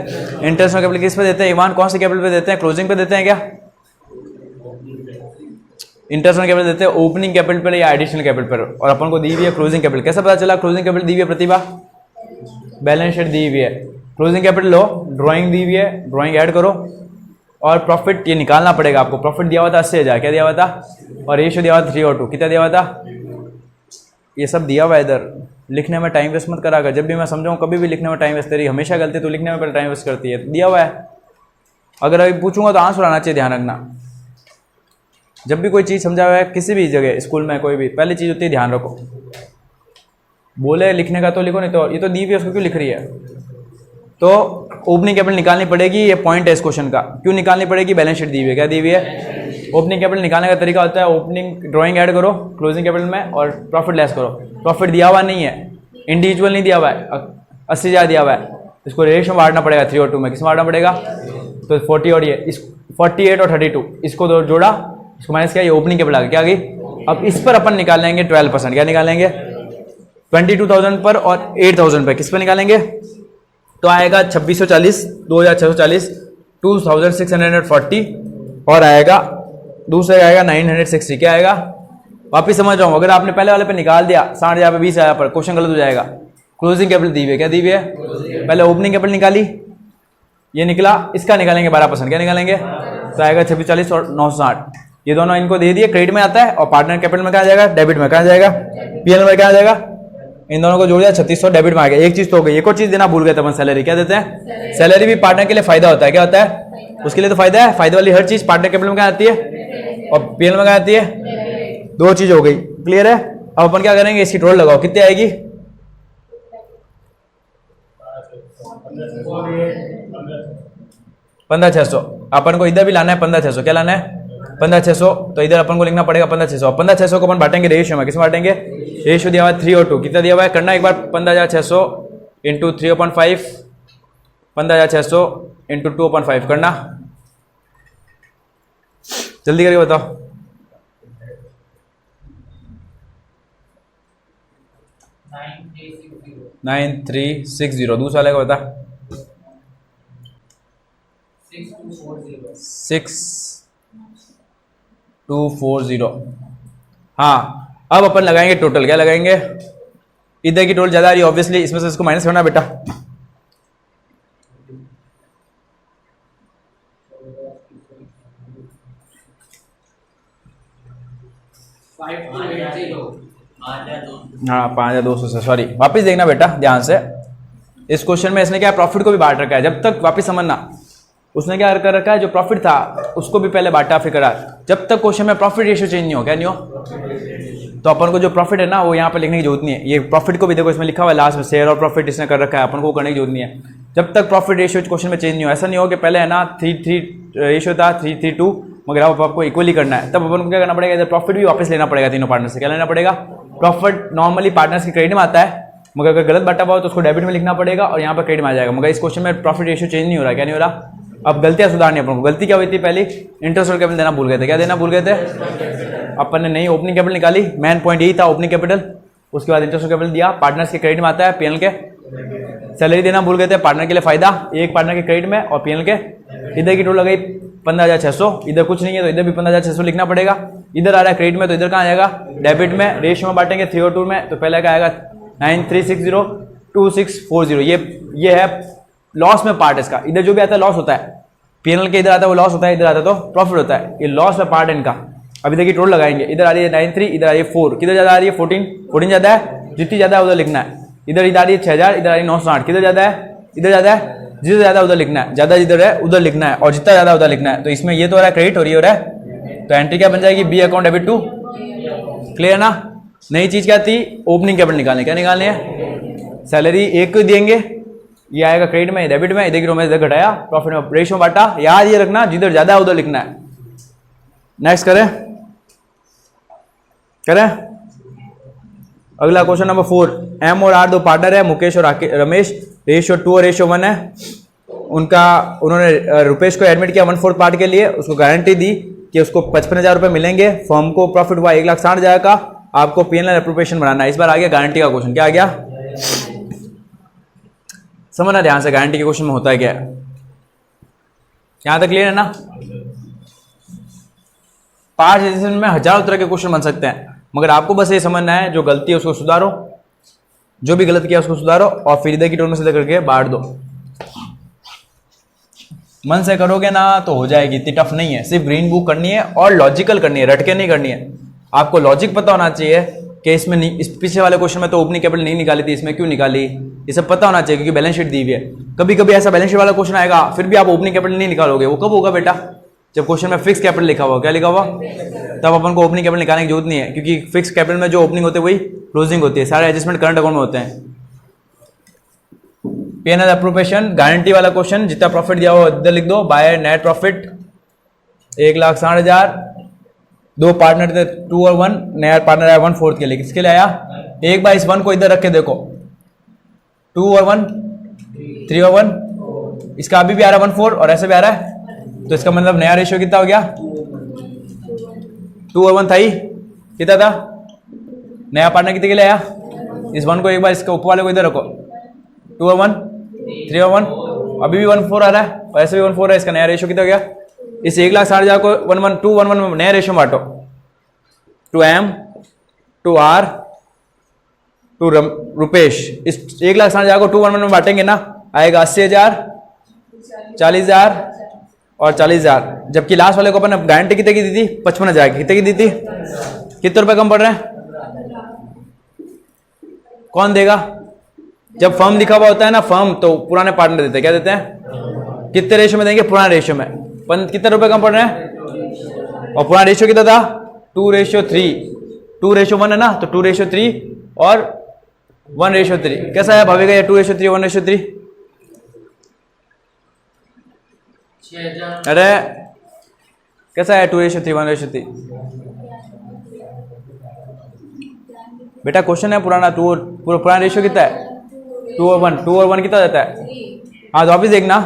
इंटरेस्ट ऑन कैपिटल, किस पे देते हैं इवान, कौन से कैपिटल पे देते हैं, क्लोजिंग पे देते हैं क्या, इंटरेस्ट ऑन कैपिटल देते हैं ओपनिंग कैपिटल पर या एडिशनल कैपिटल पर, और अपन को दी हुई है क्लोजिंग कैपिटल, कैसे पता चला क्लोजिंग कैपिटल दी हुई है प्रतिभा, बैलेंस शीट दी हुई है, क्लोजिंग कैपिटल लो, ड्राइंग दी हुई है, ड्राइंग ऐड करो और प्रॉफिट ये निकालना पड़ेगा आपको, प्रॉफिट दिया हुआ था 80,000, क्या दिया हुआ था और रेशियो दिया हुआ था 3:2, कितना दिया हुआ था, ये सब दिया हुआ है इधर, लिखने में टाइम वेस्ट मत करा कर, जब भी मैं समझाऊँ कभी भी लिखने में टाइम वेस्ट, तेरी हमेशा गलती तो लिखने में पहले टाइम वेस्ट करती है, दिया हुआ है, अगर अभी पूछूंगा तो आंसर आना चाहिए, ध्यान रखना, जब भी कोई चीज़ समझा हुआ है किसी भी जगह स्कूल में कोई भी, पहली चीज़ होती है ध्यान रखो, बोले लिखने का तो लिखो, नहीं तो ये तो दी हुई है उसको क्यों लिख रही है, तो ओपनिंग कैपिटल निकालनी पड़ेगी, ये पॉइंट है इस क्वेश्चन का, क्यों निकालनी पड़ेगी, बैलेंस शीट दी हुई है, क्या दी हुई है, ओपनिंग कैपिटल निकालने का तरीका होता है ओपनिंग ड्राइंग ऐड करो क्लोजिंग कैपिटल में और प्रॉफिट लेस करो, प्रॉफिट दिया हुआ नहीं है, इंडिविजुअल नहीं दिया हुआ है, 80,000 दिया हुआ है, इसको रेशियो में बांटना पड़ेगा 3:2 में, किस में बांटना पड़ेगा, तो 40 और ये इस 48 और 32 इसको दो जोड़ा, इसको माइनस किया, ये ओपनिंग कैपिटल आ गया, क्या आ गई, अब इस पर अपन निकालेंगे 12%, क्या निकालेंगे 22,000 पर और 8,000 पर, किस पर निकालेंगे, तो आएगा 2640, 2640, 2640 और आएगा दूसरे आएगा 960, क्या आएगा वापिस समझ रहा हूँ, अगर आपने पहले वाले पे निकाल दिया 60,000 पे 20,000 पर, क्वेश्चन गलत हो जाएगा, क्लोजिंग कैपिटल दी हुई है, क्या दी हुई है, पहले ओपनिंग कैपिटल निकाली, ये निकला, इसका निकालेंगे 12%, क्या निकालेंगे, तो आएगा 2640 और 960, ये दोनों इनको दे दिए, क्रेडिट में आता है, और पार्टनर कैपिटल में कहा जाएगा, डेबिट में कहा जाएगा, पीएल में कहा जाएगा, इन दोनों को जोड़ दिया 3600 डेबिट में आ गया, एक चीज तो हो गई, एक और चीज देना भूल गए थे अपन, सैलरी, क्या देते हैं सैलरी भी पार्टनर के लिए फायदा होता है, क्या होता है उसके लिए तो फायदा है, फायदे वाली हर चीज पार्टनर कैपिटल में क्या आती है और पीएल में क्या आती है, दो चीज हो गई, क्लियर है, अब अपन क्या करेंगे इसकी टोटल लगाओ, कितनी आएगी 15,600, अपन को इधर भी लाना है 15,600, क्या लाना है 15,600, तो इधर अपन को लिखना पड़ेगा 15,600, 15,600 को अपन बांटेंगे रेशियो में, किसमें बांटेंगे, रेशियो दिया हुआ है 3:2, कितना दिया हुआ है, करना एक बार 15,600 इंटू 3/5, 15,600 इंटू 2/5 करना, जल्दी करके बताओ, नाइन 360, दूसरा वाले को बता 6240, हाँ अब अपन लगाएंगे टोटल, क्या लगाएंगे, इधर की टोटल ज्यादा आ रही है ऑब्वियसली, इसमें से इसको माइनस करना बेटा, हाँ 5,200 से, सॉरी वापिस देखना बेटा ध्यान से, इस क्वेश्चन में इसने क्या प्रॉफिट को भी बांट रखा है, जब तक वापिस समझना, उसने क्या कर रखा है जो प्रॉफिट था उसको भी पहले बांटा फिर करा, जब तक क्वेश्चन में प्रॉफिट रेशियो चेंज नहीं हो, क्या नहीं हो, तो अपन को जो प्रॉफिट है ना वो यहाँ पे लिखने की जरूरत नहीं है, ये प्रॉफिट को भी देखो इसमें लिखा हुआ है लास्ट में, शेयर और प्रॉफिट इसने कर रखा है, अपन को करने की जरूरत नहीं है, जब तक प्रॉफिट रेशियो क्वेश्चन में चेंज नहीं हो, ऐसा नहीं हो कि पहले है ना 3:3 रेशियो था 3:2, मगर अब आपको इक्वली करना है, तब अपन को क्या करना पड़ेगा, इधर प्रॉफिट भी वापस लेना पड़ेगा तीनों पार्टनर से, क्या लेना पड़ेगा, प्रॉफिट नॉर्मली पार्टनर्स के क्रेडिट में आता है, मगर अगर गलत बांटा हुआ हो तो उसको डेबिट में लिखना पड़ेगा और यहाँ पर क्रेडिट में आ जाएगा, मगर इस क्वेश्चन में प्रॉफिट रेशियो चेंज नहीं हो रहा, क्या नहीं हो रहा, अब गलतियां सुधारनी है अपन को, गलती क्या हुई थी पहली, इंटरेस्ट और कैपिटल देना भूल गए थे, क्या देना भूल गए थे, अपन ने नई ओपनिंग कैपिटल निकाली, मेन पॉइंट यही था ओपनिंग कैपिटल, उसके बाद इंटरेस्ट और कैपिटल दिया, पार्टनर्स के क्रेडिट में आता है, पीएल के सैलरी देना भूल गए थे, पार्टनर के लिए फायदा, एक पार्टनर के क्रेडिट में और पीएल के, इधर की टोटल लगाई 15,600, इधर कुछ नहीं है तो इधर भी 15,600 लिखना पड़ेगा, इधर आ रहा है क्रेडिट में तो इधर कहाँ आएगा डेबिट में, रेशियो में बांटेंगे 3:2 में, तो पहले क्या आएगा 9360 2640, ये है लॉस में पार्ट है इसका, इधर जो भी आता है लॉस होता है, पीएनएल के इधर आता है वो लॉस होता है, इधर आता है तो प्रॉफिट होता है, ये लॉस में पार्ट है इनका। अभी देखिए टोटल लगाएंगे, इधर आ रही है 93, इधर आ रही है 4, किधर ज्यादा आ रही है 14 ज्यादा है, जितनी ज्यादा है उधर लिखना है। इधर आ रही है 6000, इधर आ रही है 960, किधर ज्यादा है, इधर ज्यादा है, जिधर ज्यादा उधर लिखना है, ज्यादा जिधर है उधर लिखना है, और जितना ज्यादा उधर लिखना है। तो इसमें ये तो हो रहा है क्रेडिट और ये हो रहा है, तो एंट्री क्या बन जाएगी, B account debit to, clear ना। नई चीज क्या थी, ओपनिंग कैपिटल निकालने, क्या निकालने है, सैलरी एक को देंगे, ये आएगा क्रेडिट में, डेबिट में, इधर में इधर घटाया, प्रॉफिट में रेशियो बांटा, याद ये रखना जिधर ज्यादा है उधर लिखना है। नेक्स्ट करें अगला क्वेश्चन नंबर 4, एम और आर दो पार्टनर है, मुकेश और रमेश, रेशियो 2 और रेशियो 1 है उनका। उन्होंने रुपेश को एडमिट किया 1/4 पार्ट के लिए, उसको गारंटी दी कि उसको 55,000 रुपए मिलेंगे, फर्म को प्रॉफिट हुआ 1,60,000 का, आपको पीएनएल एप्रोप्रिएशन बनाना है। इस बार आ गया गारंटी का क्वेश्चन, क्या आ गया, समझना ध्यान से गारंटी के क्वेश्चन में होता है क्या है, यहां तक क्लियर है ना। पार्ट एडिशन में हजारों तरह के क्वेश्चन बन सकते हैं, मगर आपको बस ये समझना है जो गलती है उसको सुधारो, जो भी गलत किया उसको सुधारो, और फिर इधर की टोन में सीधा करके बांट दो। मन से करोगे ना तो हो जाएगी, इतनी टफ नहीं है, सिर्फ ग्रीन बुक करनी है और लॉजिकल करनी है, रटके नहीं करनी है। आपको लॉजिक पता होना चाहिए कि इसमें नहीं, इस पीछे वाले क्वेश्चन में तो ओपनिंग कैपिटल नहीं निकाली थी, इसमें क्यों निकाली, ये सब पता होना चाहिए, क्योंकि बैलेंस शीट दी हुई है। कभी कभी ऐसा बैलेंस शीट वाला क्वेश्चन आएगा फिर भी आप ओपनिंग कैपिटल नहीं निकालोगे, वो कब होगा बेटा, जब क्वेश्चन में फिक्स कैपिटल लिखा हुआ, क्या लिखा हुआ, तब अपन को ओपनिंग कैपिटल निकालने की जरूरत नहीं है, क्योंकि फिक्स कैपिटल में जो ओपनिंग होती है वही क्लोजिंग होती है, सारे एडजस्टमेंट करंट अकाउंट में होते हैं। पीएनएल एप्रोप्रिएशन गारंटी वाला क्वेश्चन, जितना प्रॉफिट दिया हो इधर लिख दो, बाय नेट प्रॉफिट 1,60,000, दो पार्टनर थे 2 और 1, नया पार्टनर आया 1/4 के लिए, किसके लिए आया, एक बार इस 1 को इधर रख के देखो, 2 और 1, 3 और 1, इसका अभी भी आ रहा है 1/4 और ऐसे भी आ रहा है, तो इसका मतलब नया रेशियो कितना हो गया, 2 और 1 था ही, कितना था, नया पार्टनर कितने के लिए आया, इस 1 को एक बार इसके ऊपर वाले को इधर रखो, 2 और 1, 3 और 1, अभी भी 1/4 आ रहा है और ऐसे भी 1/4 है, इसका नया रेशियो कितना हो गया, इस 1,60,000 को 1,1,2,1,1 में नया रेशियो बांटो, 2M 2R 2 रुपेश, इस 1,60,000 को 2,1,1 में बांटेंगे ना, आएगा 80,000, 40,000 और 40,000, जबकि लास्ट वाले को अपन गारंटी कितने की दी थी, 55,000, कितने की दी थी, कितने रुपए कम पड़ रहे हैं, कौन देगा, जब फर्म लिखा हुआ होता है ना फर्म, तो पुराने पार्टनर देते हैं, क्या देते हैं, कितने रेशियो में देंगे, पुराने रेशियो में, कितने रुपए कम पड़ रहे हैं, और पुराना रेशियो कितना था 2:3, 2:1 है ना, तो 2:3 और 1:3, कैसा है भावेगा ये 2:3 1:3, अरे कैसा है 2:3 1:3, बेटा क्वेश्चन है पुराना, पुराना रेशियो कितना है 2 और 1 कितना देता है, हाँ तो वापिस देखना,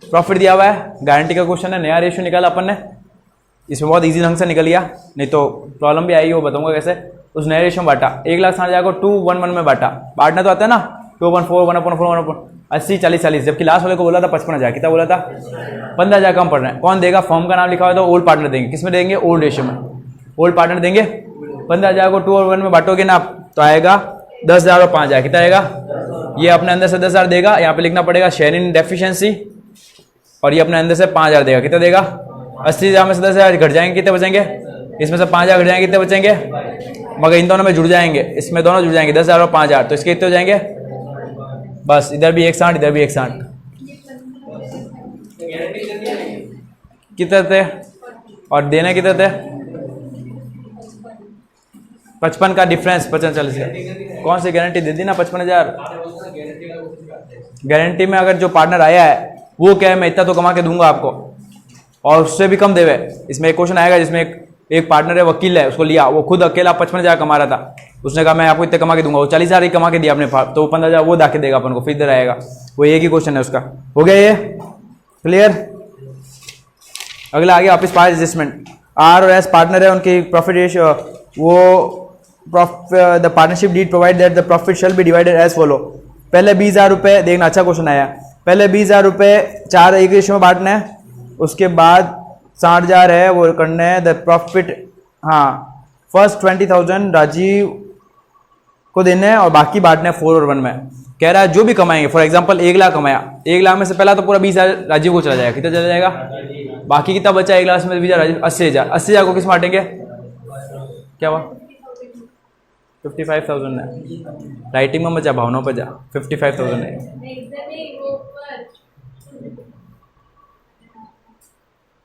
प्रॉफिट दिया हुआ है, गारंटी का क्वेश्चन है, नया रेशियो निकाला अपन ने, इसमें बहुत इजी ढंग से निकल गया, नहीं तो प्रॉब्लम भी आएगी, वो बताऊंगा कैसे। उस नए रेशियो में बांटा, 1,60,000 को 2:1,1 में बांटा, बांटना तो आता है ना, 2/4 1/4 80 40 40, जबकि लास्ट वाले को बोला था 55,000, कितना बोला था 15,000 कम पड़ रहा है, कौन देगा, फर्म का नाम लिखा हुआ है तो ओल्ड पार्टनर देंगे, किसमें देंगे, ओल्ड रेशियो में, ओल्ड पार्टनर देंगे। 15,000 को 2 और 1 में बांटोगे ना तो आएगा 10,000 और 5,000, कितना आएगा, ये अपने अंदर से 10,000 देगा, यहाँ पे लिखना पड़ेगा शेयर इन डेफिशिएंसी, और ये अपने अंदर से 5,000 देगा, कितना देगा, 80,000 में से 10,000 घट जाएंगे, कितने बचेंगे, इसमें से 5,000 घट जाएंगे, कितने बचेंगे, मगर इन दोनों में जुड़ जाएंगे, इसमें दोनों जुड़ जाएंगे 10,000 और 5,000, तो इसके कितने हो जाएंगे, बस इधर भी 160 इधर भी 160, कितने थे और देने कितने थे, 55 का डिफरेंस, 55 का, कौन सी गारंटी दे दी ना 55,000, गारंटी में अगर जो पार्टनर आया है वो क्या है, मैं इतना तो कमा के दूंगा आपको, और उससे भी कम देवे। इसमें एक क्वेश्चन आएगा जिसमें एक पार्टनर है, वकील है, उसको लिया, वो खुद अकेला 55,000 कमा रहा था, उसने कहा मैं आपको इतने कमा के दूंगा, वो 40,000 ही कमा के दिया अपने, तो वो 15,000 वो दाके देगा अपन को, फिर इधर आएगा, वो एक ही क्वेश्चन है उसका, हो गया ये क्लियर। अगला आ गया वापिस पार्ट एडजस्टमेंट, आर और एस पार्टनर है, उनकी प्रॉफिट रेशियो, वो the partnership deed provide that the profit shall be divided as follow, पहले 20,000 रुपये, देखना अच्छा क्वेश्चन आया, पहले 20,000 रुपये 4 एक रेशियो में बांटना है, उसके बाद 60,000 है वो करना है, द प्रॉफिट, हाँ फर्स्ट 20,000 राजीव को देने हैं और बाकी बांटने हैं 4 और 1 में। कह रहा है जो भी कमाएंगे, फॉर एग्जांपल 1 लाख कमाया, 1 लाख में से पहला तो पूरा 20,000 राजीव को चला जाएगा, कितना चला जाएगा, बाकी कितना बचा 1 लाख में 20,000 राजीव, 80,000, 80,000 को किस बांटेंगे, क्या हुआ 55,000 है, राइटिंग में बचा, भावनाओं पर जा, 55,000 है,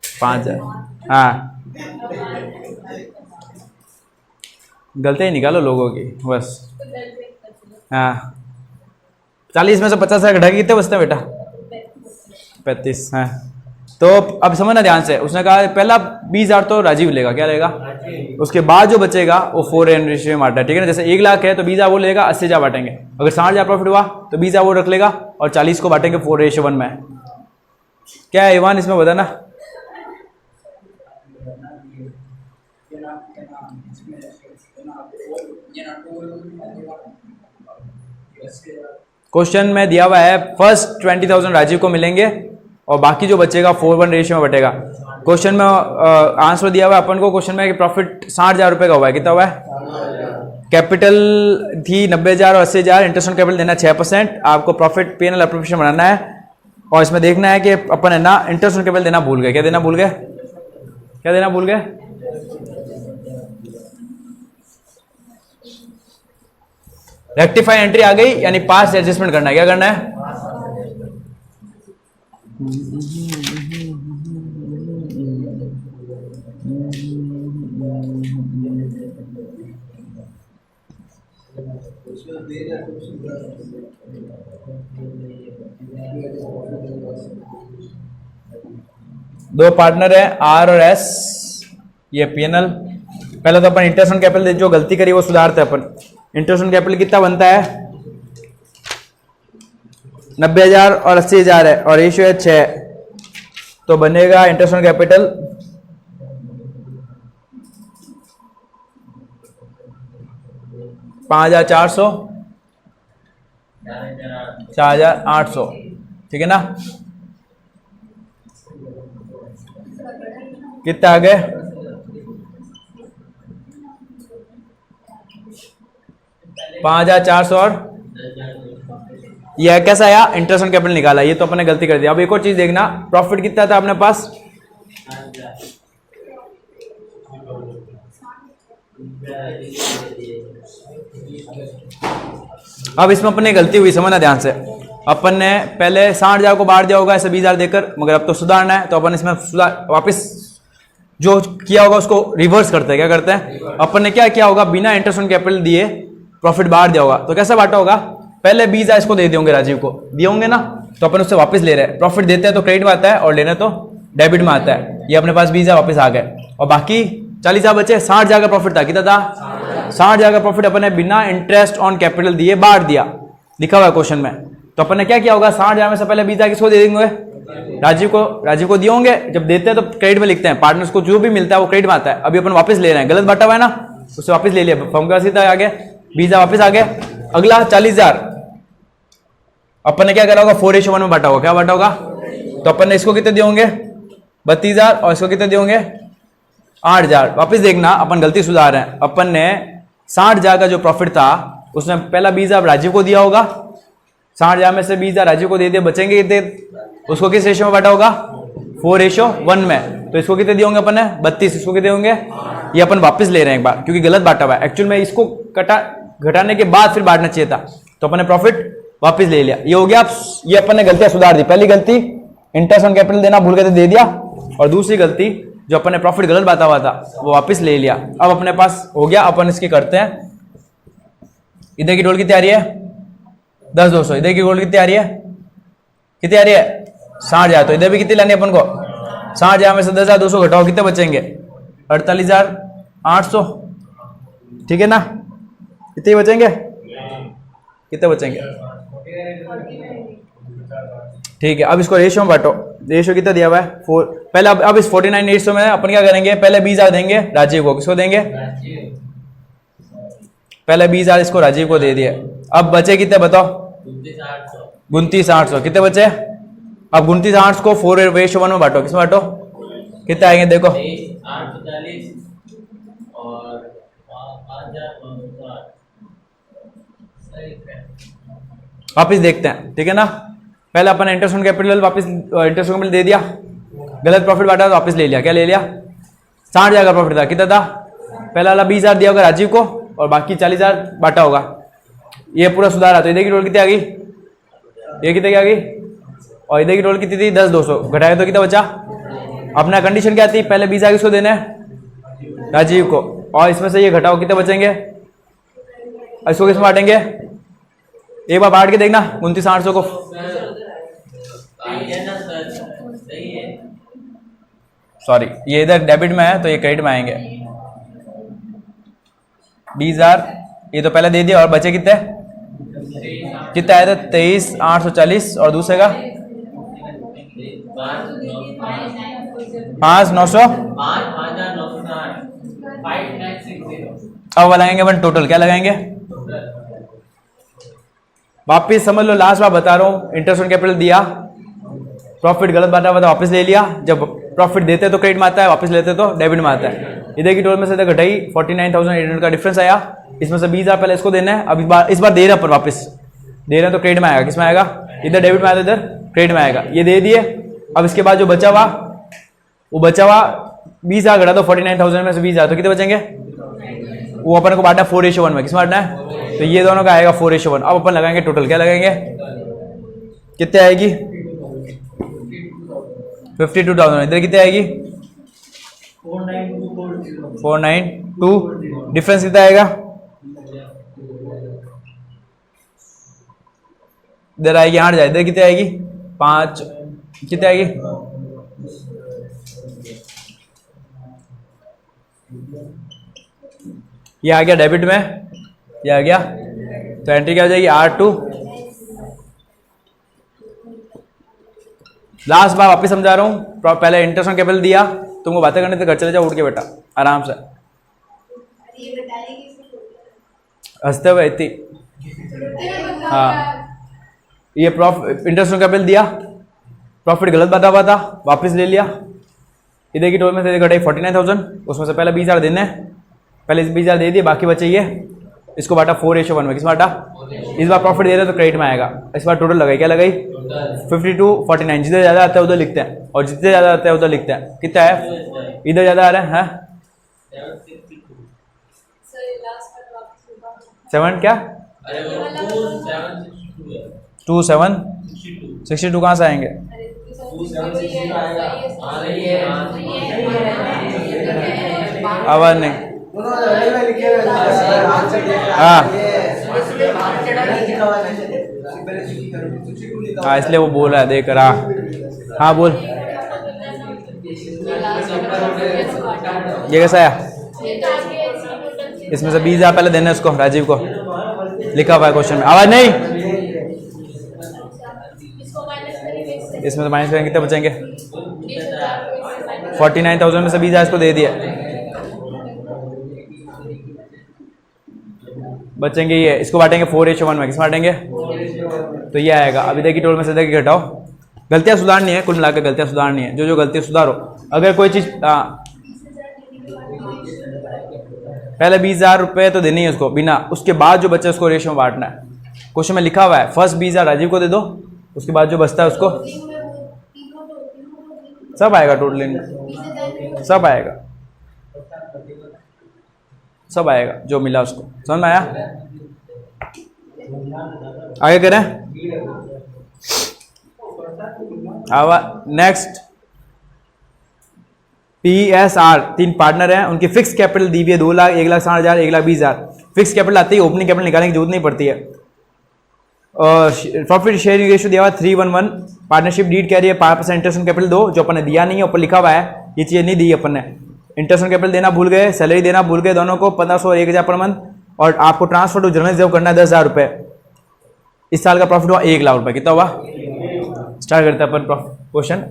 5,000, हाँ गलती ही निकालो लोगों की बस, हाँ 40 में से 50,000 घटा के कितने बचते हैं बेटा, 35, हाँ। तो अब समझना ध्यान से, उसने कहा पहला 20,000 तो राजीव लेगा, क्या लेगा, उसके बाद जो बचेगा वो 4:1 रेशियो में बांटा है, ठीक है ना। जैसे 1 लाख है तो 20,000 वो लेगा, 80,000 बांटेंगे, अगर 60,000 प्रॉफिट हुआ तो 20,000 वो रख लेगा और 40 को बांटेंगे 4:1 में। क्या है ईवान इसमें बताना, क्वेश्चन में दिया हुआ है फर्स्ट 20,000 राजीव को मिलेंगे और बाकी जो बचेगा 4:1 रेशियो में बटेगा। क्वेश्चन में आंसर दिया हुआ है अपन को, क्वेश्चन में कि प्रॉफिट 60,000 रुपए का हुआ है, कितना हुआ है, कैपिटल थी 90,000 और 80,000, इंटरेस्ट ऑन कैपिटल देना 6%, आपको प्रॉफिट P&L एप्रोप्रिएशन बनाना है और इसमें देखना है कि अपन है ना इंटरेस्ट ऑन कैपिटल देना भूल गए, क्या देना भूल गए, क्या देना भूल गए, रेक्टिफाई एंट्री आ गई, यानी पास एडजस्टमेंट करना है, क्या करना है, दो पार्टनर है आर और एस, ये P&L। पहले तो अपन इंटरेस्ट ऑन कैपिटल जो गलती करी वो सुधारते हैं अपन। इंटरेस्ट ऑन कैपिटल कितना बनता है, 90,000 और 80,000 है और रेशियो है 6, तो बनेगा इंटरेस्ट ऑन कैपिटल 5,400, 4,800, ठीक है ना। कितना आ गए, 5,400 और यह कैसा आया, इंटरेस्ट ऑन कैपिटल निकाला, ये तो अपने गलती कर दिया। अब एक और चीज देखना, प्रॉफिट कितना था अपने पास, अब इसमें अपने गलती हुई, समझना ध्यान से। अपन ने पहले 60,000 को बांट दिया होगा ऐसे 20,000 देकर, मगर अब तो सुधारना है, तो अपन इसमें वापस जो किया होगा उसको रिवर्स करते हैं। क्या करते हैं, अपन ने क्या किया होगा, बिना इंटरेस्ट ऑन कैपिटल दिए प्रॉफिट बांट दिया होगा, तो कैसा बांटा होगा, पहले 20,000 इसको दे देंगे, राजीव को दिए होंगे ना, तो अपन उससे वापस ले रहे हैं। प्रॉफिट देते हैं तो क्रेडिट में आता है और लेने तो डेबिट में आता है। ये अपने पास 20,000 वापस आ गए और बाकी 40,000 बचे। 60,000 का प्रॉफिट था, कितना था, 60,000 का प्रॉफिट अपन ने बिना इंटरेस्ट ऑन कैपिटल दिए बांट दिया, लिखा हुआ है क्वेश्चन में। तो अपन ने क्या किया होगा, 60,000 में से पहले 20,000 किसको दे देंगे, राजीव को दिए होंगे। जब देते हैं तो क्रेडिट में लिखते हैं, पार्टनर्स को जो भी मिलता है वो क्रेडिट में आता है। अभी अपन वापस ले रहे हैं, गलत बांटा हुआ है ना, उससे वापस ले लिया, फॉर्म का सीधा आ गया, 20,000 वापस आ गए। अगला 40,000 अपन ने क्या करा होगा, 4:1 में बांटा होगा। क्या बांटा होगा, तो अपन ने इसको कितने दिए होंगे, 32,000 और इसको कितने दिए होंगे, 8,000। वापस देखना अपन गलती सुधार रहे हैं। अपन ने 60,000 का जो प्रॉफिट था उसमें पहला 20,000 राजीव को दिया होगा, 60,000 में से 20,000 राजीव को दे दिए, बचेंगे कितने, उसको किस रेशियो में बांटा होगा, 4:1 में। तो इसको कितने दिए होंगे अपन ने, 32, इसको कितने होंगे, ये अपन वापस ले रहे हैं एक बार, क्योंकि गलत बांटा हुआ है। एक्चुअल में इसको घटाने के बाद फिर बांटना चाहिए था, तो अपन ने प्रॉफिट वापस ले लिया। ये हो गया। ये अपन ने गलतियां सुधार दी। पहली गलती इंटरेस्ट ऑन कैपिटल देना भूल गए थे, दे दिया, और दूसरी गलती जो अपन ने प्रॉफिट गलत बांटा हुआ था वो वापस ले लिया। अब अपने पास हो गया। अपन इसकी करते हैं, इधर की टोल कितनी आ रही है, 10,200, इधर की टोल कितनी आ रही है, कितनी आ रही है, 60,000। तो इधर भी कितनी लानी है अपन को, 60,000 में से 10,200 घटाओ, कितने बचेंगे, 48,800, ठीक है ना। कितने बचेंगे, कितने बचेंगे, ठीक है। अब इसको रेशियो में बांटो। रेशियो कितना दिया हुआ है, 4। पहले अब इस 49,800 में अपन क्या करेंगे, पहले 20,000 देंगे राजीव को, किसको देंगे, पहले 20,000 इसको राजीव को दे दिए। अब बचे कितने बताओ, 29,800। कितने बचे, अब 29,800 को 4:1 में बांटो, किसमें बांटो, कितने आएंगे देखो, 840 और 5,000 वापिस देखते हैं, ठीक है ना। पहले अपन इंटरेस्ट ऑन कैपिटल वापस इंटरेस्ट ऑन कैपिटल दे दिया, गलत प्रॉफिट बांटा तो वापस ले लिया। क्या ले लिया? 60,000 का प्रॉफिट था। कितना था? पहला वाला 20,000 दिया होगा राजीव को और बाकी 40,000 बांटा होगा। ये पूरा सुधार आता है। इधर की टोटल कितनी आ गई? ये कितने की आ गई? और इधर की टोटल कितनी थी? 10,200 घटाया तो कितना बचा? अपना कंडीशन क्या थी? पहले 20,000 किसको देना है? राजीव को। और इसमें से ये घटाओ, कितने बचेंगे? इसको किसमें बांटेंगे? एक बार बांट के देखना 29,800 को। सॉरी, ये इधर डेबिट में है तो ये क्रेडिट में आएंगे। 20,000 ये तो पहले दे दिया और बचे कितने? कितने आए थे? 23,840 और दूसरे का 5,900। अब लगाएंगे वन टोटल। क्या लगाएंगे? वापिस समझ लो, लास्ट बार बता रहा हूं, इंटरेस्ट ऑन कैपिटल दिया, प्रॉफिट गलत बांटा हुआ था, वापस ले लिया। जब प्रॉफिट देते तो क्रेडिट में आता है, वापस लेते तो डेबिट में आता है। इधर की टोटल में से घटाई 49,800 का डिफरेंस आया। इसमें से 20,000 पहले इसको देना है, अब इस बार दे रहे हैं पर वापस दे रहे हैं तो क्रेडिट में आएगा। किस में आएगा? इधर डेबिट में आया, इधर क्रेडिट में आएगा। ये दे दिए। अब इसके बाद जो बचा हुआ, वो बचा हुआ 20,000 घटा दो 49,000 में से 20,000 तो कितने बचेंगे? वो अपन को बांटना 4:1 में। किस में बांटना है? तो ये दोनों का आएगा 4:1। अब अपन लगाएंगे टोटल। क्या लगाएंगे? कितने आएगी? 52,000। इधर कितने आएगी? 492। डिफरेंस कितना आएगा? इधर आएगी 8,000। इधर कितने आएगी? 5। कितने आएगी? ये आ गया डेबिट में, ये आ गया तो एंट्री क्या हो जाएगी? R2। लास्ट बार वापस समझा रहा हूं, पहले इंटरेस्ट ऑन कैपिटल दिया, तुमको बातें करने से घर चले जाओ उठ के बेटा आराम से। हंसते हुए इतनी। हाँ, ये इंटरेस्ट ऑन कैपिटल दिया, प्रॉफिट गलत बांटा हुआ था, वापस ले लिया। इधर की टोटल में से घटाई 49,000, उसमें से पहले 20,000 देने हैं, पहले 20,000 दे दिए, बाकी बचे ये। इसको बांटा 4:1 में। किस बांटा? इस बार प्रॉफिट दे रहे तो क्रेडिट में आएगा। इस बार टोटल लगाई। क्या लगाई? 52, 49। जितने ज्यादा आता है उधर लिखते हैं और जितने ज्यादा आता है उधर लिखते हैं। कितना है? इधर ज्यादा आ रहा है 7 क्या? 2762 कहाँ से आएंगे? आवाज नहीं। हाँ हाँ, इसलिए वो बोल रहा है, देख रहा। हाँ बोल। ये कैसा आया? इसमें से 20,000 पहले देना है उसको, राजीव को। लिखा हुआ है क्वेश्चन में। आवाज नहीं। इसमें से माइनस करेंगे कितने बचेंगे? 49,000 में से 20,000 इसको दे दिया, बचेंगे ये। इसको बांटेंगे 4:1 में। किस बांटेंगे? तो ये आएगा। अब इधर की टोटल में से इधर की घटाओ। गलतियां सुधारनी है, कुल मिलाकर गलतियां सुधारनी है। जो जो गलतियां सुधारो। अगर कोई चीज पहले 20,000 रुपए तो देनी है उसको बिना, उसके बाद जो बचे उसको रेशियो में बांटना है। क्वेश्चन में लिखा हुआ है फर्स्ट 20,000 राजीव को दे दो, उसके बाद जो बचता है उसको सब आएगा। टोटल इनका सब आएगा, सब आएगा जो मिला उसको। समझ में आया? आगे करें। नेक्स्ट PSR 3 पार्टनर हैं, उनकी फिक्स कैपिटल दी हुई है 2 लाख, 1,60,000, 1,20,000। फिक्स कैपिटल आती है, ओपनिंग कैपिटल निकालने की जरूरत नहीं पड़ती है। प्रॉफिट शेयरिंग रेशियो दिया हुआ 3:1:1। पार्टनरशिप डीड कह रही है 5% इंटरेस्ट ऑन कैपिटल दो, जो अपन ने दिया नहीं है, ऊपर लिखा हुआ है ये चीज़ नहीं दी अपन ने। इंटरेस्ट ऑन कैपिटल देना भूल गए, सैलरी देना भूल गए, दोनों को 1,500 और 1,000 पर मंथ। और आपको ट्रांसफर टू जनरल रिजर्व करना है 10,000 रुपये। इस साल का प्रॉफिट हुआ 1 लाख रुपये। कितना हुआ? स्टार्ट करते हैं अपन क्वेश्चन।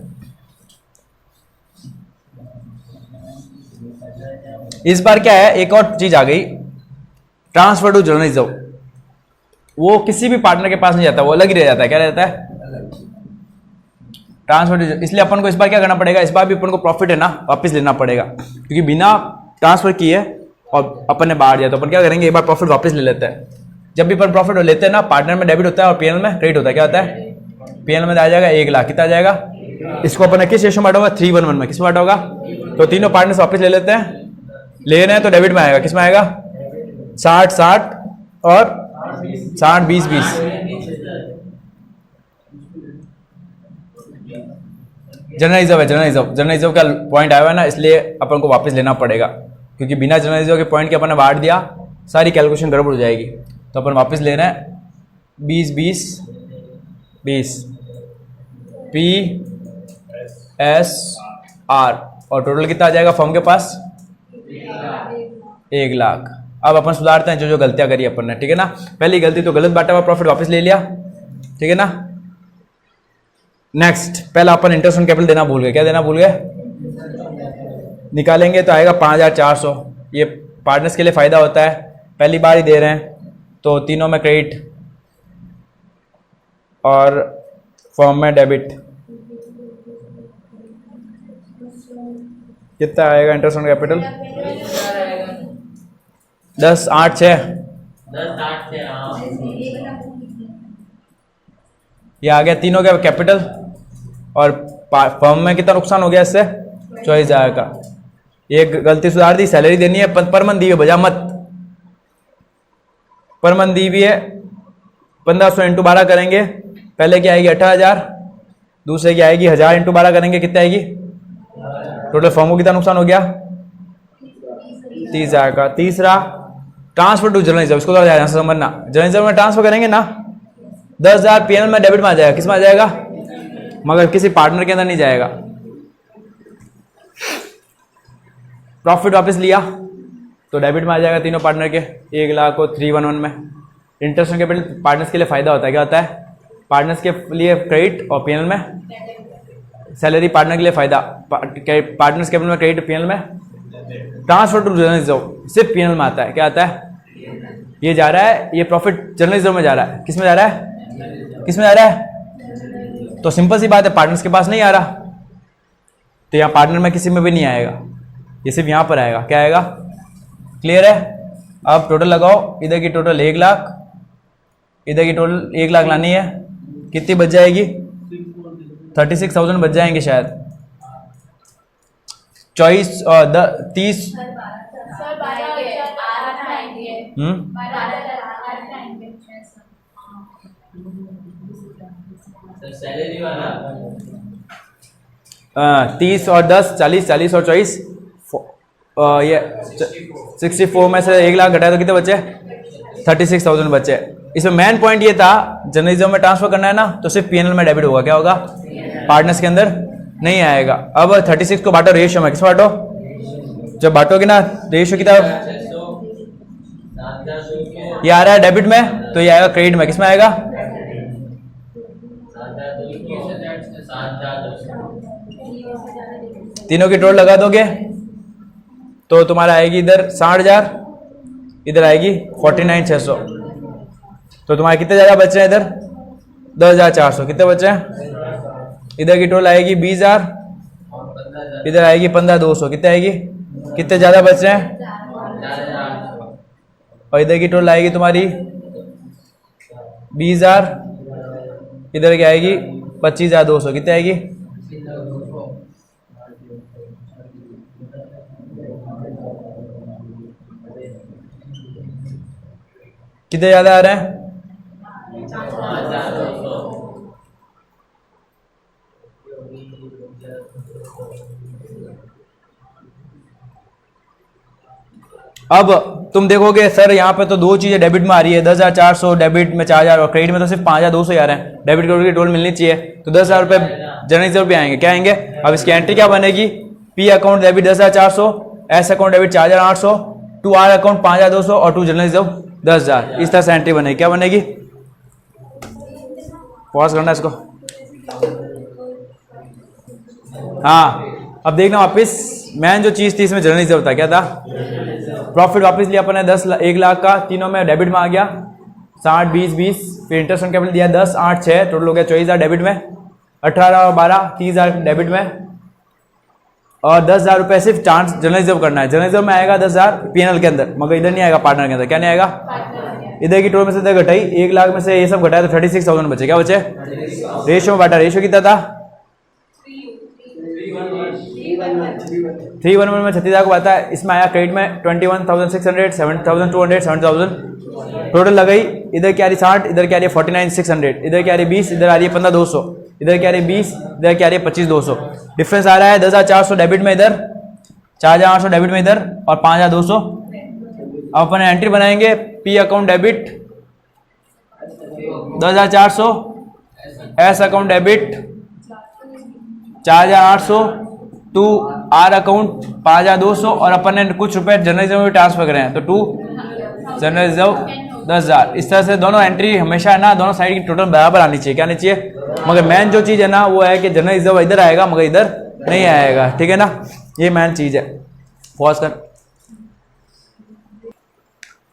इस बार क्या है, एक और चीज आ गई, ट्रांसफर टू जनरल रिजर्व। वो किसी भी पार्टनर के पास नहीं जाता, वो अलग ही रह जाता है। क्या रहता है? ट्रांसफर। इसलिए अपन को इस बार क्या करना पड़ेगा, इस बार भी अपन को प्रॉफिट है ना वापस लेना पड़ेगा, क्योंकि बिना ट्रांसफर किए और अपन ने बाहर दिया तो अपन क्या करेंगे, एक बार प्रॉफिट वापस ले लेते हैं। जब भी अपन प्रॉफिट लेते हैं ना, पार्टनर में डेबिट होता है और पीएनएल में क्रेडिट होता है। क्या होता है? पीएनएल में आ जाएगा 1 लाख। कितना आ जाएगा? इसको अपन ने किस रेशो में बांटा होगा? 3:1 में। किस में बांटा होगा? तो तीनों पार्टनर्स वापस ले लेते हैं, ले रहे हैं तो डेबिट में आएगा। किस में आएगा? 60-60 और 60-20-20। जनरल रिजर्व है, जनरल रिजर्व का पॉइंट आया हुआ है ना, इसलिए अपन को वापस लेना पड़ेगा, क्योंकि बिना जनरल रिजर्व के पॉइंट के अपन ने बांट दिया, सारी कैलकुलेशन गड़बड़ हो जाएगी। तो अपन वापस ले रहे हैं 20-20-20 PSR, और टोटल कितना आ जाएगा फर्म के पास? 1 लाख। अब अपन सुधारते हैं जो जो गलतियां करी अपन ने, ठीक है ना। पहली गलती तो गलत बांटा हुआ प्रॉफिट वापस ले लिया, ठीक है ना। नेक्स्ट, पहला अपन इंटरेस्ट ऑन कैपिटल देना भूल गए। क्या देना भूल गए? निकालेंगे तो आएगा 5400। ये पार्टनर्स के लिए फायदा होता है, पहली बार ही दे रहे हैं तो तीनों में क्रेडिट और फर्म में डेबिट। कितना आएगा इंटरेस्ट ऑन कैपिटल? 10,8,6। ये आ गया तीनों का कैपिटल, और फर्म में कितना नुकसान हो गया इससे? 24,000 का। एक गलती सुधार दी, सैलरी देनी है पर मंथ दी है, बजा मत। पर मंथ दी हुई है 1500 इंटू 12 करेंगे, पहले की आएगी 18,000, दूसरे की आएगी 1000 इंटू 12 करेंगे, कितने आएगी? टोटल फर्म को कितना नुकसान हो गया? 30,000 का। तीसरा, ट्रांसफर टू जनरल रिजर्व, इसको थोड़ा ध्यान से समझना। जनरल रिजर्व में ट्रांसफर करेंगे ना, 10,000 पीएनएल में डेबिट में आ जाएगा। किस में आ जाएगा? मगर किसी पार्टनर के अंदर नहीं जाएगा। प्रॉफिट वापस लिया तो डेबिट में आ जाएगा तीनों पार्टनर के 1 लाख को 311 में। इंटरेस्ट ऑन कैपिटल पार्टनर्स के लिए फायदा होता है। क्या होता है? पार्टनर्स के लिए क्रेडिट और पीएनएल में सैलरी। पार्टनर के लिए फायदा, पार्टनर्स कैपिटल में क्रेडिट, पीएनएल में ट्रांसफर टू जनरल रिजर्व सिर्फ पीएनएल में आता है। क्या आता है? ये जा रहा है, ये प्रॉफिट जनरल रिजर्व में जा रहा है। किस में जा रहा है? किस में जा रहा है? तो सिंपल सी बात है, पार्टनर्स के पास नहीं आ रहा, तो यहाँ पार्टनर में किसी में भी नहीं आएगा, ये सिर्फ यहाँ पर आएगा। क्या आएगा? क्लियर है? अब टोटल लगाओ, इधर की टोटल 1 लाख, इधर की टोटल 1 लाख लानी है, कितनी बच जाएगी? 36,000 बच जाएंगे शायद। 24 और 30 सैलरी वाला 30 और 10 40, 40 और 24 ये 64 में से 1 लाख घटाया तो कितने बचे? 36,000 बचे। इसमें मेन पॉइंट ये था, जनरल रिजर्व में ट्रांसफर करना है ना, तो सिर्फ पीएनएल में डेबिट होगा। क्या होगा? पार्टनर्स के अंदर नहीं आएगा। अब 36 को बांटो रेशियो में। किस बांटो? जब बांटोगे ना रेशियो कितना, ये आ रहा है डेबिट में, तो ये आएगा क्रेडिट में। किस में आएगा? तीनों की टोटल लगा दोगे तो तुम्हारा आएगी इधर 60,000, इधर आएगी 49,600। तो तुम्हारे कितने ज्यादा बच रहे हैं इधर? 10,400। कितने बच रहे हैं? इधर की टोटल आएगी 20,000, इधर आएगी 15,200। कितने आएगी? कितने ज्यादा बच रहे हैं? और इधर की टोटल आएगी तुम्हारी 20,000, इधर की आएगी 25,200। कितने आएगी? कितने ज्यादा आ रहे हैं? अब तुम देखोगे सर यहाँ पे तो दो चीजें डेबिट में आ रही है, 10,400 डेबिट में 4,000 और क्रेडिट में तो सिर्फ 5,200 आ रहे हैं। डेबिट की टोटल मिलनी चाहिए, तो 10,000 रुपये जनरल रिजर्व पे आएंगे। क्या आएंगे? अब इसकी एंट्री क्या बनेगी? P account debit 10,400, S account debit 4,800, to R account 5,200 और टू जनरल रिजर्व 10,000। इस तरह से एंट्री बनेगी। क्या बनेगी? पॉज करना इसको। हाँ, अब देखना वापिस मेन जो चीज थी इसमें जनरल रिजर्व था। क्या था? प्रॉफिट वापस लिया अपन ने 1 लाख का, तीनों में डेबिट में आ गया 60, 20, 20। फिर इंटरेस्ट ऑन कैपिटल दिया 10, 8, 6, टोटल हो गया 24,000 डेबिट में, 18 और 12 30,000 डेबिट में, और 10,000 रुपये सिर्फ चांस जनरल रिजर्व करना है। जनरल रिजर्व में आएगा 10,000 पीएनएल के अंदर, मगर इधर नहीं आएगा पार्टनर के अंदर। क्या नहीं आएगा? इधर की टोटल में से इधर घटाई, 1 लाख में से ये सब घटाया तो 36,000 बचे। क्या बचे? रेशियो में बांटा, रेशियो कितना था? 311 में 36,000 को आता है। इसमें आया क्रेडिट में 21,600, 7,200, 7,000 टोटल लगाई। इधर क्या आ रही 60, इधर क्या आ रही 49,600, इधर क्या आ रही 20, इधर आ रही 15,200, इधर क्या आ रही 20, इधर क्या आ रही 25,200। डिफरेंस आ रहा है 10,400 डेबिट में इधर, 4,800 डेबिट में इधर और 5,200। अब अपन एंट्री बनाएंगे, P account debit 10,400, S account debit 4,800 to R account 5,200 और अपन ने कुछ रुपए जनरल रिजर्व में ट्रांसफर करे हैं तो टू जनरल रिजर्व 10,000। इस तरह से दोनों एंट्री हमेशा है ना दोनों साइड की टोटल बराबर आनी चाहिए। क्या आनी चाहिए? मगर मेन जो चीज़ है ना वो है कि जनरल रिजर्व इधर आएगा मगर इधर नहीं आएगा। ठीक है ना, ये मेन चीज़ है। पॉज कर।